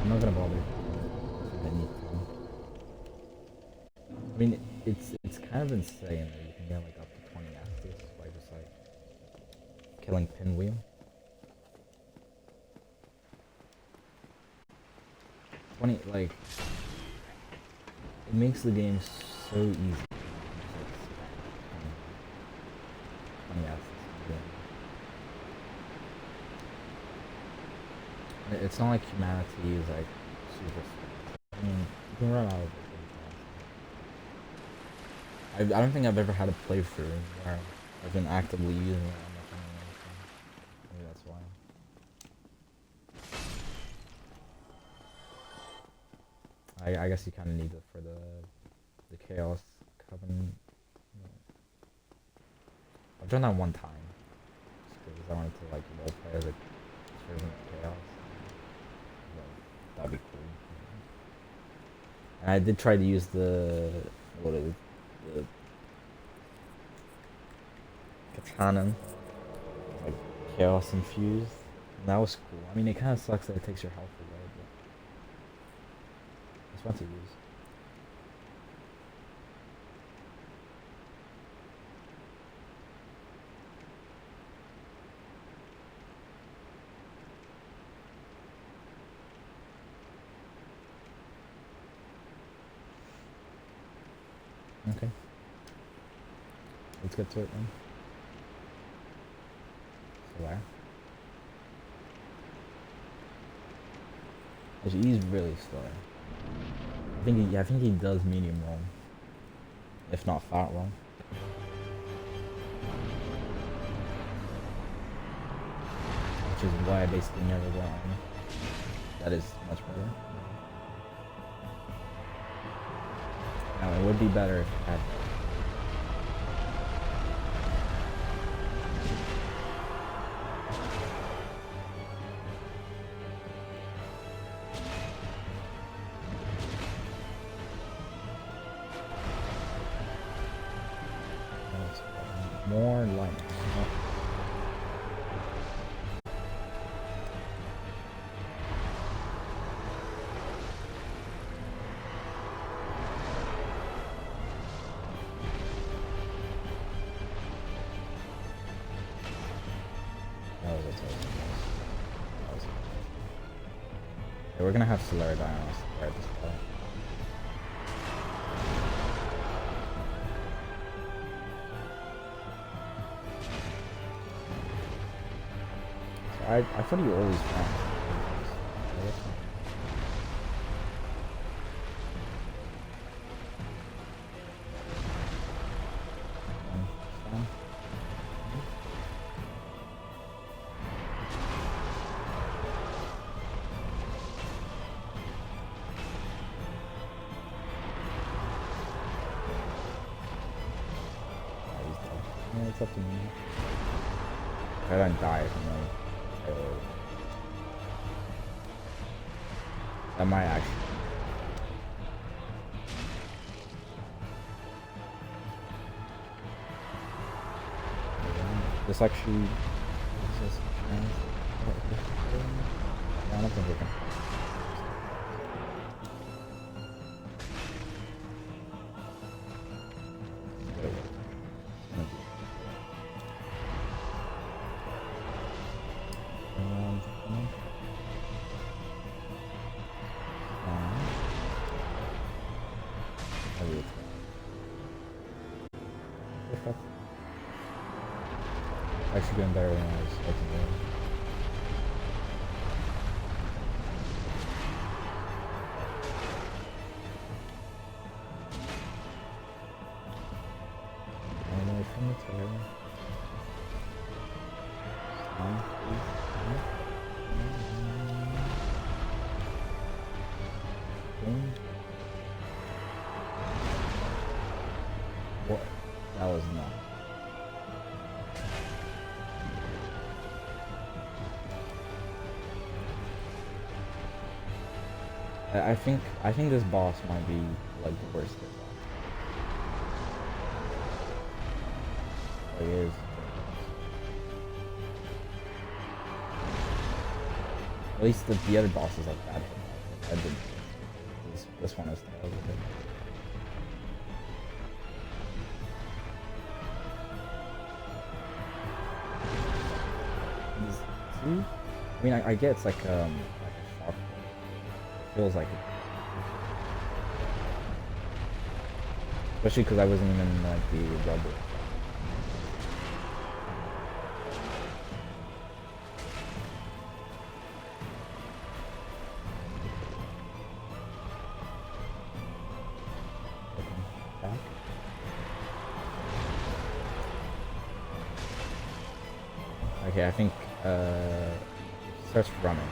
I'm not gonna bother if I need to. I mean, it's kind of insane that you can get like up to 20 Estus by just like killing Pinwheel. 20, like, it makes the game so easy. 20 Estus. It's not like humanity is like super fast. I mean, you can run out of it pretty fast. I don't think I've ever had a playthrough where I've been actively using it on my phone, so maybe that's why. I guess you kind of need it for the Chaos Covenant. I've done that one time, just because I wanted to like roleplay as a servant of Chaos. That'd be cool. And I did try to use the katana, like chaos infused. That was cool. I mean, it kind of sucks that it takes your health away, but it's fun to use. Okay. Let's get to it then. So where? Actually, he's really slow. I think he does medium wrong, if not fat wrong. Which is why I basically never went on. That is much better. Now it would be better if I had. More light. That was a total mess. That was a yeah, we're gonna have Solera die on us right at this point. I thought you always found. Yeah, it's up to me. If I don't die from them. That might actually. This actually. This I don't think we can. Actually doing better than I was expecting. Away from the tail. What? That was not. I think this boss might be like the worst hit boss. It is. At least the other boss is like bad hit boss. I didn't. This one is terrible. See? I mean, I get it's like a sharp. Feels like it. Especially because I wasn't even like the rubber. Back. Okay, I think starts running.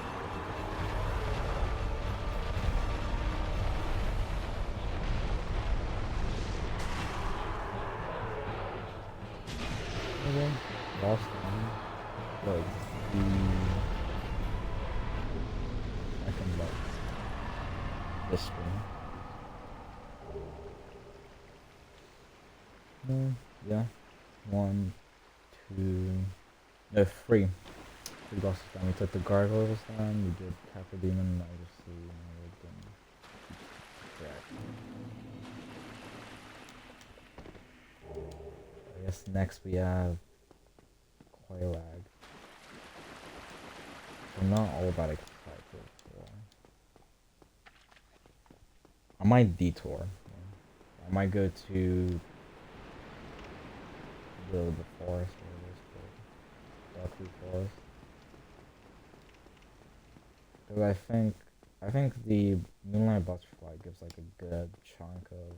Okay, lost one. Like I can like this screen. Yeah, 1, 2, no 3. 3 bosses down. We took the gargoyles down. We did Capra Demon. Obviously, we're done. Correct. I guess next we have Quailag. I'm not all that excited for. I might detour. Yeah. I might go to the forest, or what it's called, Darkroot Forest. Because I think the Moonlight Butterfly gives like a good chunk of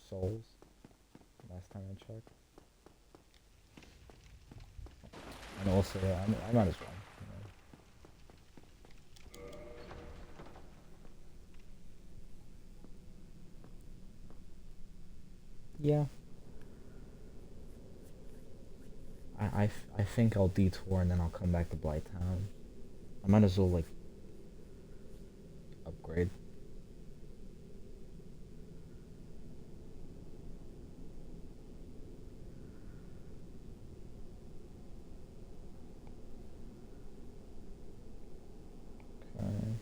souls. Last time I checked. And also, I might as well. Yeah. I think I'll detour and then I'll come back to Blighttown. I might as well like upgrade. Okay.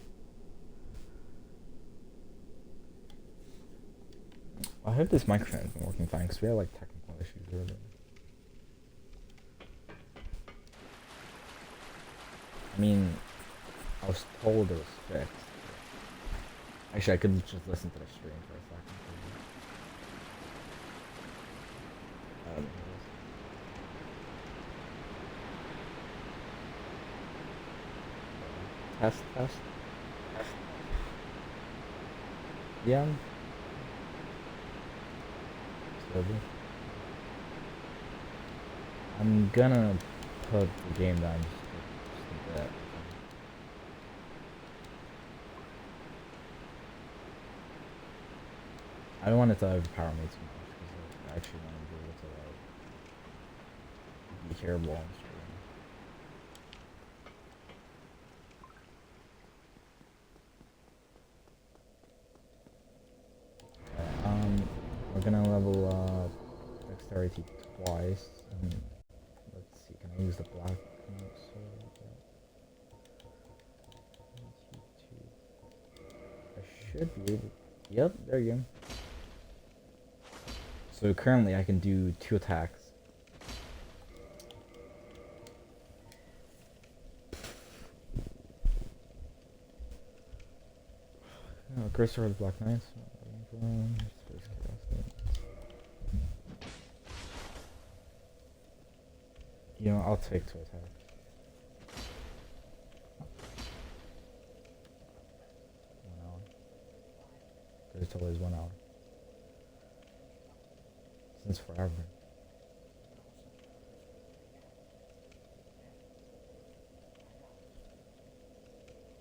I hope this microphone's been working fine because we had like technical issues earlier. I mean, I was told it was fixed. Actually, I could just listen to the stream for a second. Test. Yeah. Slowly. I'm gonna put the game down just a bit. I don't want it to overpower me too much because I actually want to be able to like be hearable on stream. We're gonna level up dexterity twice. And let's see, can I use the black sword? I should be able. Yep, there you go. So currently I can do 2 attacks. Oh, Cursor of the Black Knights. You know, I'll take 2 attacks. 1 hour. Because it's always 1 hour. Since forever.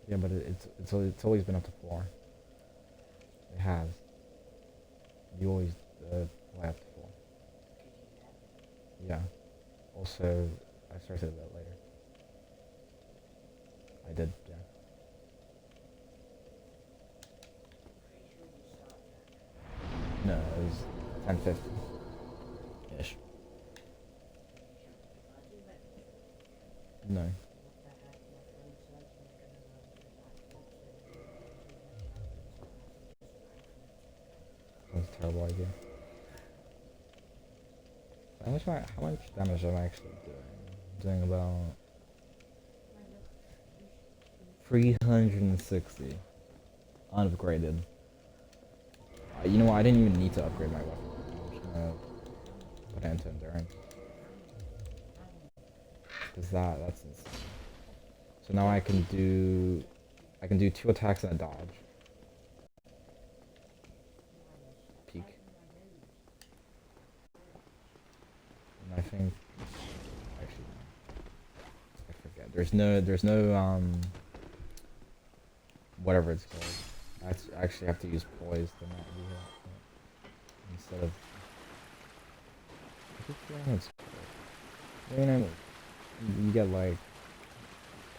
Yeah, but it's always been up to 4. It has. You always play up to 4. Yeah. Also, I started a bit later. I did, yeah. No, it was 10:50-ish. No. That's a terrible idea. How much damage am I actually doing? Doing about 360 unupgraded. You know what? I didn't even need to upgrade my weapon. I'm just gonna put it into endurance. Cause that's insane. So now I can do 2 attacks and a dodge. Peak. And I think actually I forget. There's no whatever it's called. I actually have to use poise to not do that. Instead of I keep forgetting what it's called. You know, you get like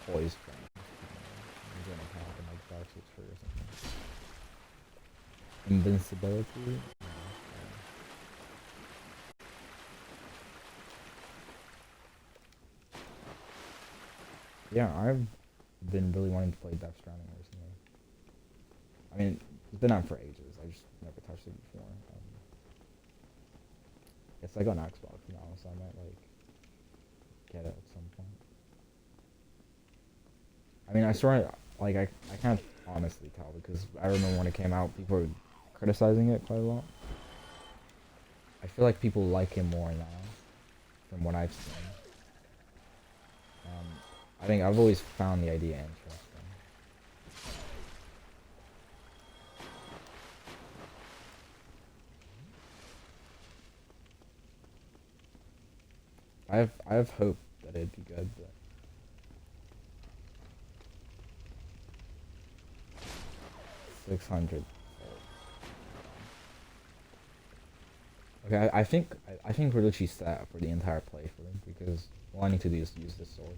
poise from you get an attack in like Dark Souls 3 or something. Invincibility? Yeah, I've been really wanting to play Death Stranding recently. I mean, it's been out for ages. I just never touched it before. It's like on Xbox now, so I might like get it at some point. I mean, I sort of like I can't honestly tell because I remember when it came out, people were criticizing it quite a lot. I feel like people like it more now, from what I've seen. Um, I think I've always found the idea interesting. I have hope that it'd be good, but 600. Okay, I think we're literally set for the entire playthrough because all I need to do is use this sword,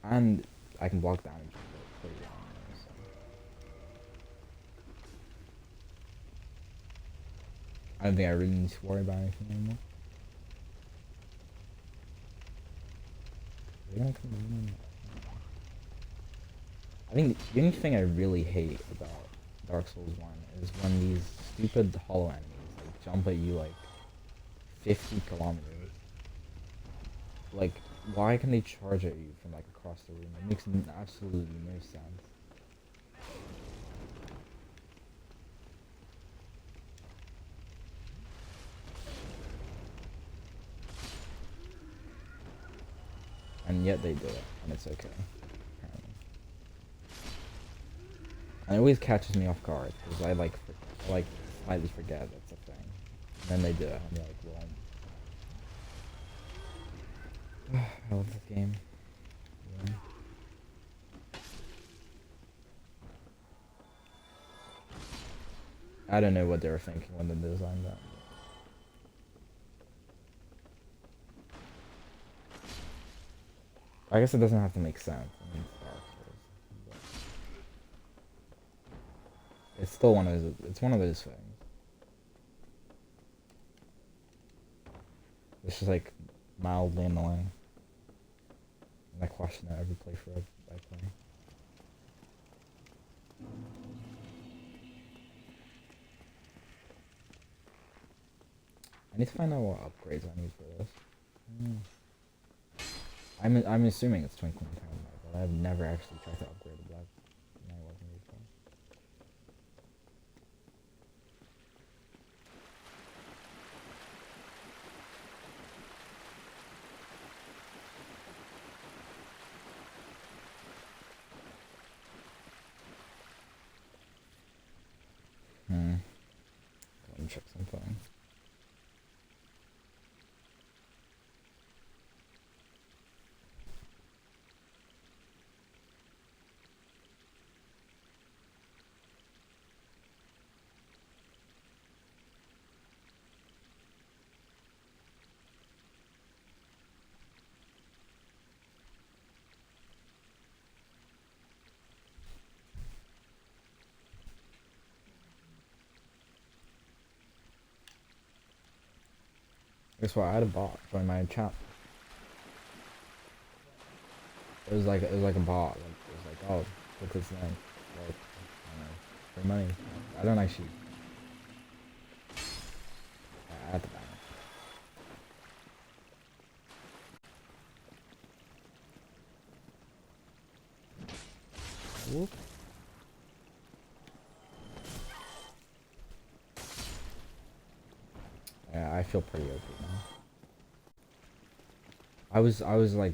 and I can block damage for pretty long. So. I don't think I really need to worry about anything anymore. Are they gonna come in? I think the only thing I really hate about Dark Souls 1 is when these stupid hollow enemies like jump at you like 50 kilometers. Like, why can they charge at you from like across the room? It makes absolutely no sense. And yet they do it, and it's okay. Apparently. And it always catches me off guard because I like slightly forget that's a thing. And then they do it, and I'm like, well, I love this game. Yeah. I don't know what they were thinking when they designed that. I guess it doesn't have to make sense. I mean, it's Dark Souls, but it's still one of those. It's one of those things. It's just like mildly annoying. And I question it every playthrough I play. I need to find out what upgrades I need for this. Mm. I'm assuming it's Twinkling Titanite, but I've never actually tried to upgrade a black my weapon before. Let me check something. Guess what? I had a bot join my chat. It was like a bot. Like it was like, oh, what's his name? Like, I don't know, for money. I don't actually. I had to ban it. Whoop. Yeah, I feel pretty OP now. I was literally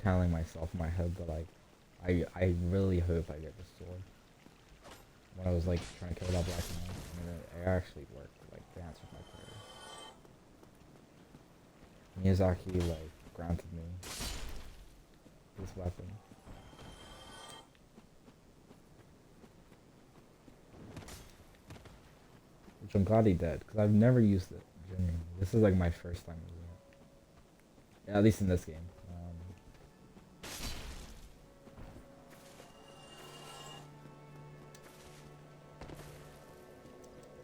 telling myself in my head that like, I really hope I get the sword. When I was like trying to kill that black man, I mean, it actually worked. Like, they answered my prayer. Miyazaki like granted me this weapon. Which I'm glad he did, because I've never used it, genuinely. This is like my first time using it. Yeah, at least in this game.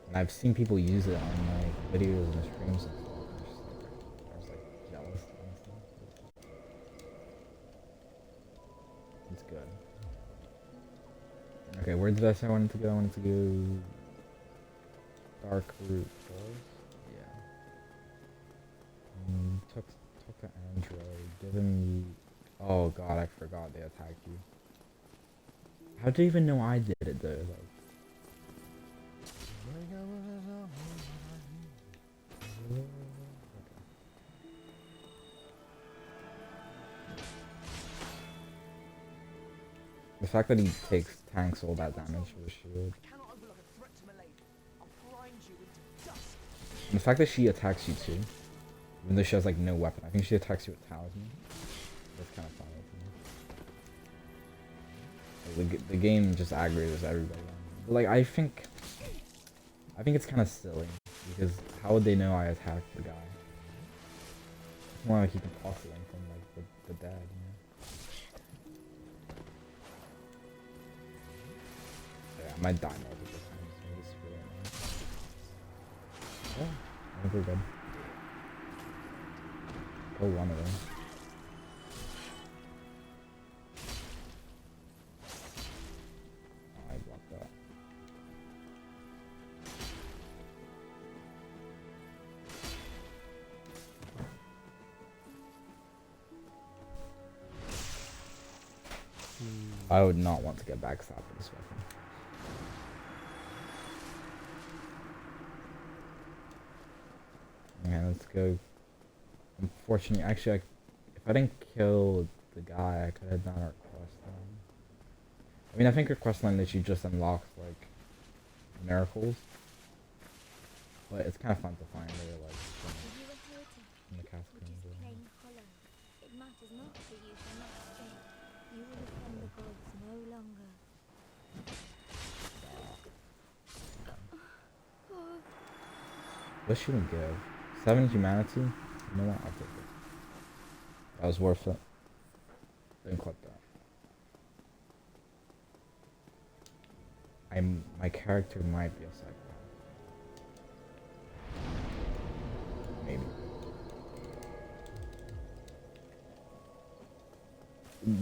And I've seen people use it on like videos and streams and stuff. I'm just like jealous. good. Okay, where did I say I wanted to go? I wanted to go Dark Root Forest. Yeah. Talk to Android. Give him the. Oh god, I forgot they attacked you. How do you even know I did it though? Like. The fact that he tanks all that damage with a shield. And the fact that she attacks you too. Even though she has like no weapon. I think she attacks you with Talisman. That's kind of funny to me. Like, the game just aggraves everybody. But like I think it's kind of silly. Because how would they know I attacked the guy? It's more like he can toss it from like the dead, you know? Yeah, I might die multiple times. So this is really annoying. Yeah, I think we're good. Oh, one of them. Oh, I blocked that. I would not want to get backstabbed with this weapon. Okay, let's go. Unfortunately, actually, if I didn't kill the guy, I could have done our quest line. I mean, I think our quest line literally just unlocks, like, miracles. But it's kind of fun to find there, like, in the catacombs. It matters not for you shall not stay. You will offend the gods no longer. What should we give? 7 humanity? You know what? I'll take it. That was worth it. Didn't clip that. My character might be a psychopath. Maybe.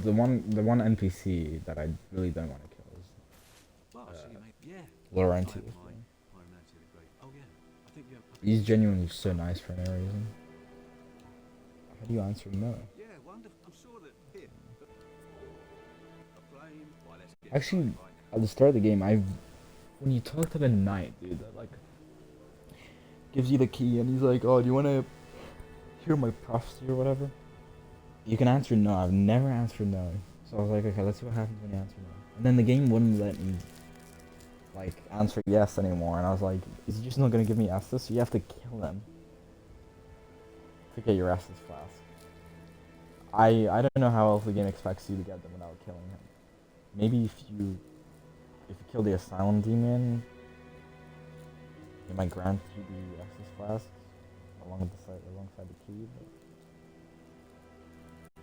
The one NPC that I really don't want to kill is Laurentius. He's genuinely so nice for no reason. How do you answer no? Actually, at the start of the game, when you talk to the knight, dude, that like gives you the key, and he's like, "Oh, do you want to hear my prophecy or whatever?" You can answer no. I've never answered no, so I was like, "Okay, let's see what happens when you answer no." And then the game wouldn't let me like answer yes anymore, and I was like, "Is he just not gonna give me Estus? So you have to kill him to get your Estus flask." I don't know how else the game expects you to get them without killing him. Maybe if you kill the Asylum Demon, it might grant you the Estus flask alongside the key. But it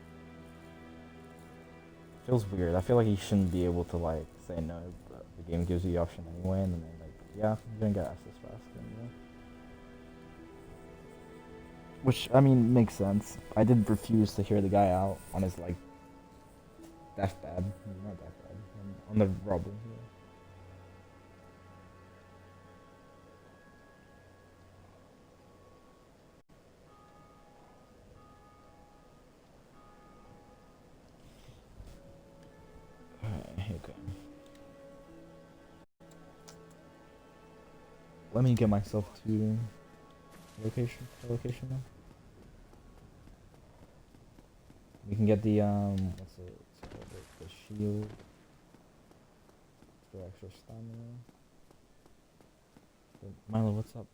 feels weird. I feel like you shouldn't be able to like say no, but the game gives you the option anyway, and then they're like, yeah, you're gonna get Estus flask anyway. Which, I mean, makes sense. I did refuse to hear the guy out on his, like, deathbed. Not deathbed. On the robbery. Yeah. Alright, okay. Let me get myself to location now. We can get the what's it called? The shield for extra stamina. But Milo, what's up?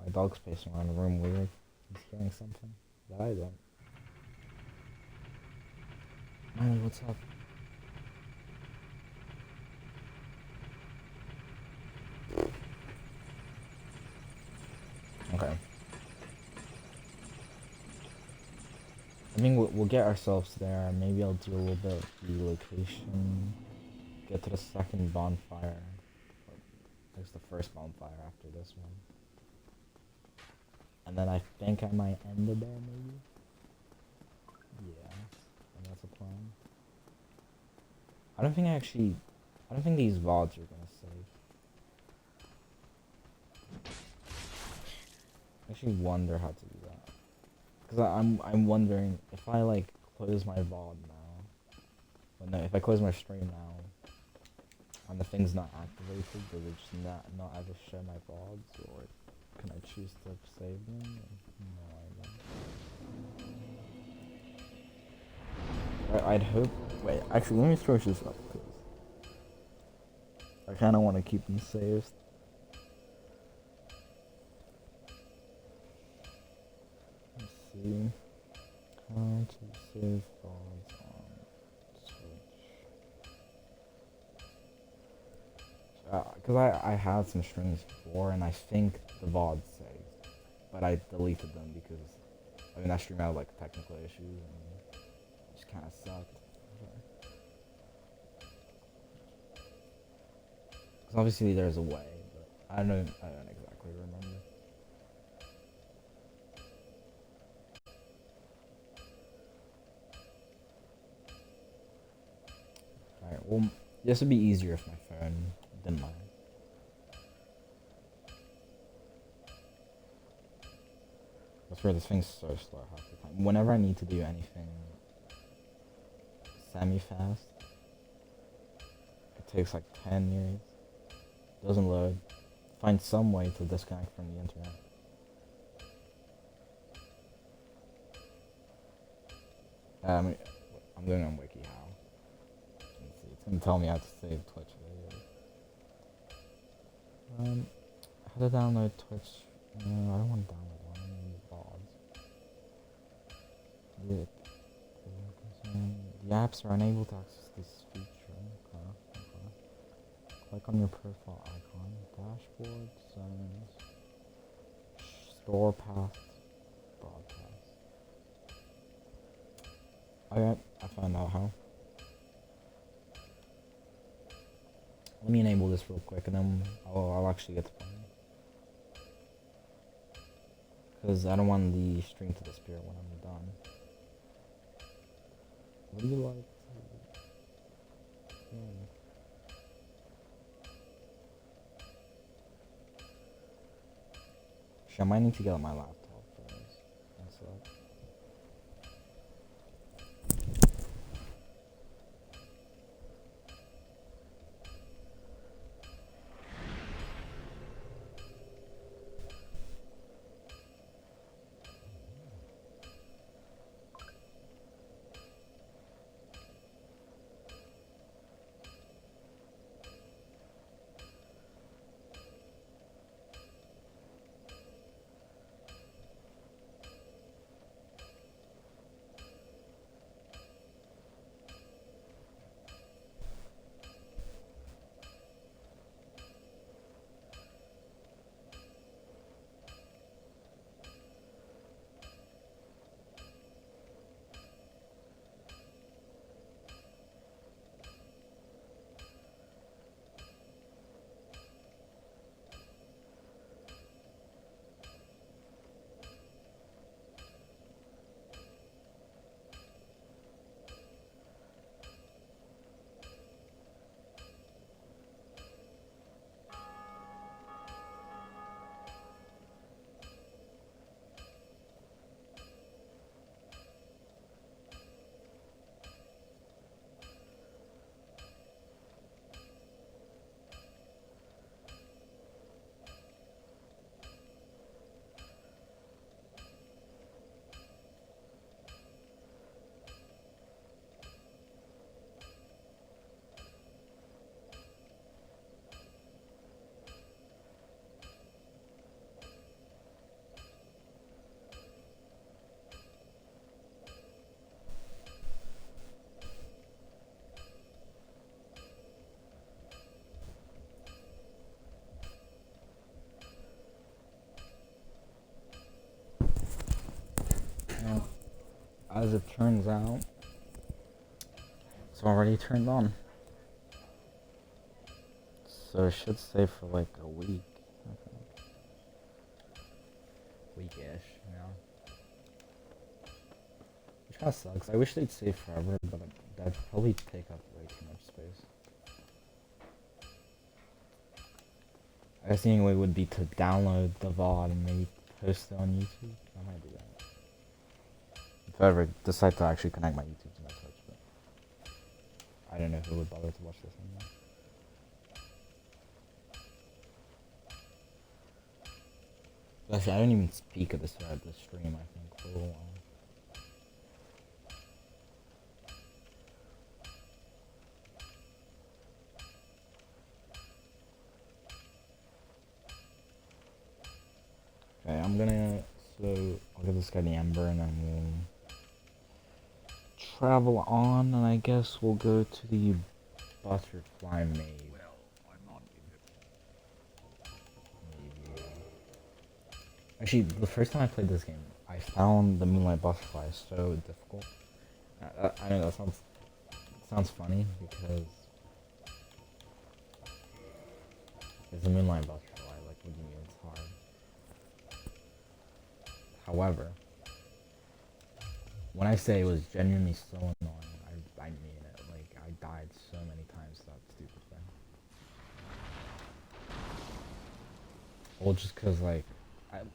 My dog's pacing around the room weird. He's hearing something that I don't. Milo, what's up? Okay. I mean, we'll get ourselves there. Maybe I'll do a little bit of the location. Get to the second bonfire. There's the first bonfire after this one. And then I think I might end it there, maybe? that's a plan. I don't think these VODs are gonna save. I actually wonder how to do that. Cause I'm wondering if I like close my VOD now. Well, no, if I close my stream now, and the thing's not activated, does it just not ever show my VODs, or can I choose to save them? No idea. I'd hope. Wait, actually, let me search this up because I kind of want to keep them saved. Let's see. How to save VODs on Twitch. Because I had some streams before, and I think the VODs saved, but I deleted them because that stream had like technical issues and it just kind of sucked. Because obviously there's a way, but I don't exactly remember. Alright, well, this would be easier if my phone didn't lag. That's where this thing's so slow half the time. Whenever I need to do anything semi-fast, it takes like 10 years. Doesn't load. Find some way to disconnect from the internet. I'm doing it on WikiHow. Let's see, it's gonna tell me how to save Twitch videos. How to download Twitch? No, I don't want to download one. I need VODs. The apps are unable to access this feature. Okay. Click on your profile icon, dashboard, zones, store path, broadcast. Okay, I found out how. Let me enable this real quick and then I'll actually get to playing. Because I don't want the stream to disappear when I'm done. What do you like to... Yeah. I might need to get on my laptop for this. That's that. Now, as it turns out, it's already turned on. So it should stay for like a week, I think. Weekish, you know? Which kinda sucks. I wish they'd stay forever, but that'd probably take up way too much space. I guess the only way would be to download the VOD and maybe post it on YouTube. I might do that. If I ever decide to actually connect my YouTube to my Twitch, but I don't know who would bother to watch this anymore. Actually, I don't even speak at the start of the stream, I think, for a little while. Okay, I'll give this guy the Ember and then we'll travel on, and I guess we'll go to the Butterfly Maze. Actually, the first time I played this game, I found the Moonlight Butterfly so difficult. I know that sounds funny because it's a Moonlight Butterfly. Like, what do you mean it's hard? However, when I say it was genuinely so annoying, I mean it. Like, I died so many times to that stupid thing. Well, just cause like,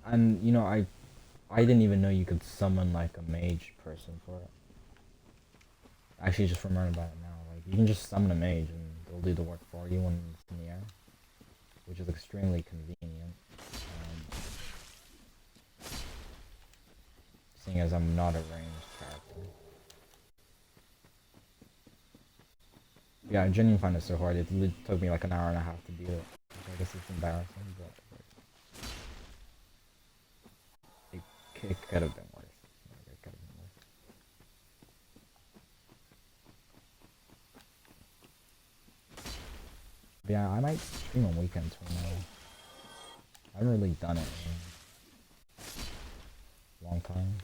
I didn't even know you could summon like a mage person for it. Actually, just remembered about it now. Like, you can just summon a mage and they'll do the work for you when it's in the air, which is extremely convenient. Seeing as I'm not a ranged character. Yeah, I genuinely find it so hard. It literally took me like an hour and a half to beat it. Which I guess it's embarrassing, but it could have been worse. It could have been worse. But yeah, I might stream on weekends from now. I haven't really done it in a long time.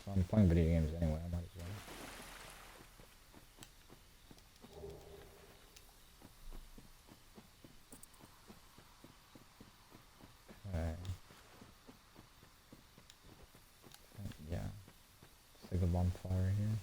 So I'm playing video games anyway, I might as well. Okay. Yeah. Let's take a bonfire here.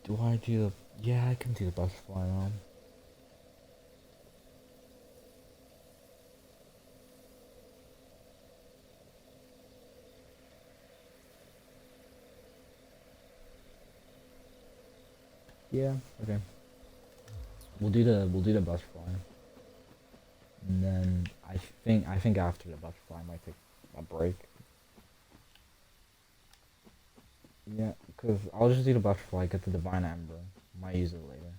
Do I do the... Yeah, I can do the butterfly now. Yeah, okay. We'll do the butterfly. And then I think after the butterfly I might take a break. Yeah, because I'll just do the butterfly, get the divine ember. Might use it later.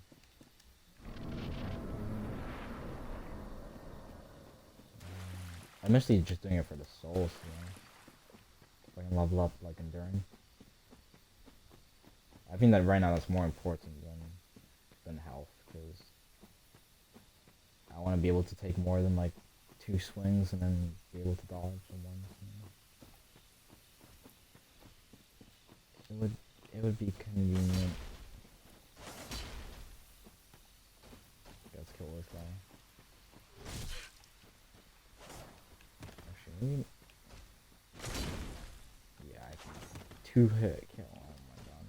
I'm mostly just doing it for the souls, you know. So I can level up like enduring. I think that right now that's more important than health, because I want to be able to take more than like 2 swings and then be able to dodge in one. You know? It would be convenient. Let's kill this guy. Actually, yeah, I can 2-hit kill. Oh my god.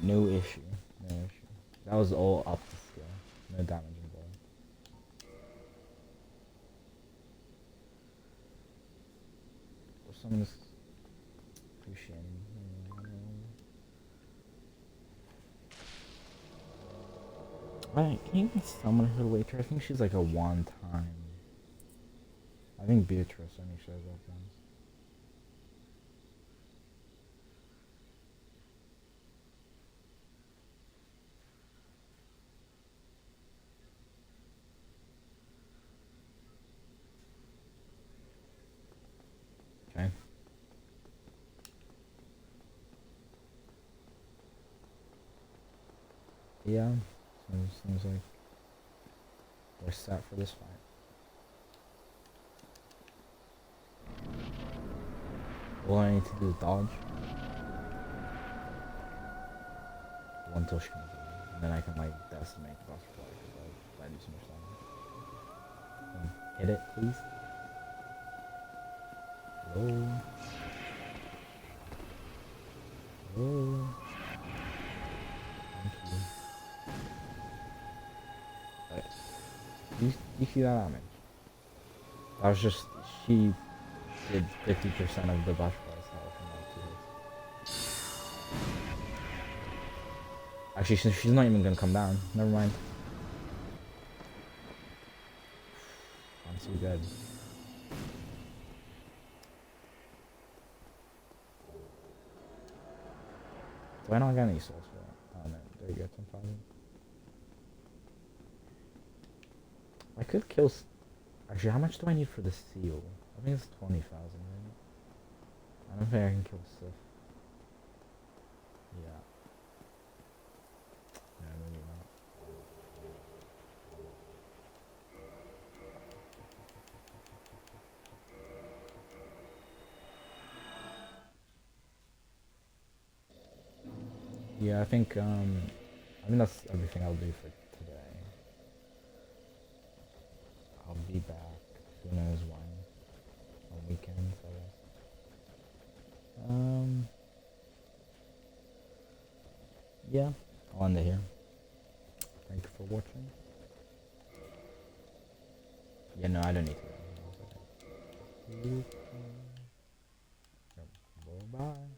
No issue. No issue. That was all up to skill. No damage involved. Or someone is pushing. Right, can you summon her later? I think she's like a one-time. I think Beatrice only shows up once. Okay. Yeah, seems like we're set for this fight. All I need to do is dodge. Until she comes over. And then I can like decimate the butterfly because I do so much damage. Hit it, please. Roll. Roll. Thank you. Alright. You see that damage? That was just, she did 50% of the butterfly's health in like 2 hits. Actually, she's not even gonna come down. Never mind. I'm so good. Do I not get any souls for that? Oh no, there you go, 10,000. I could kill. Actually, how much do I need for the seal? I think it's 20,000, right? I don't think I can kill Sif. Yeah. Yeah, maybe not. Yeah, I think that's everything I'll do for today. I'll be back. Who knows when? On weekends, I guess. Yeah, I'll end it here. Thank you for watching. Yeah, no, I don't need to. Bye bye.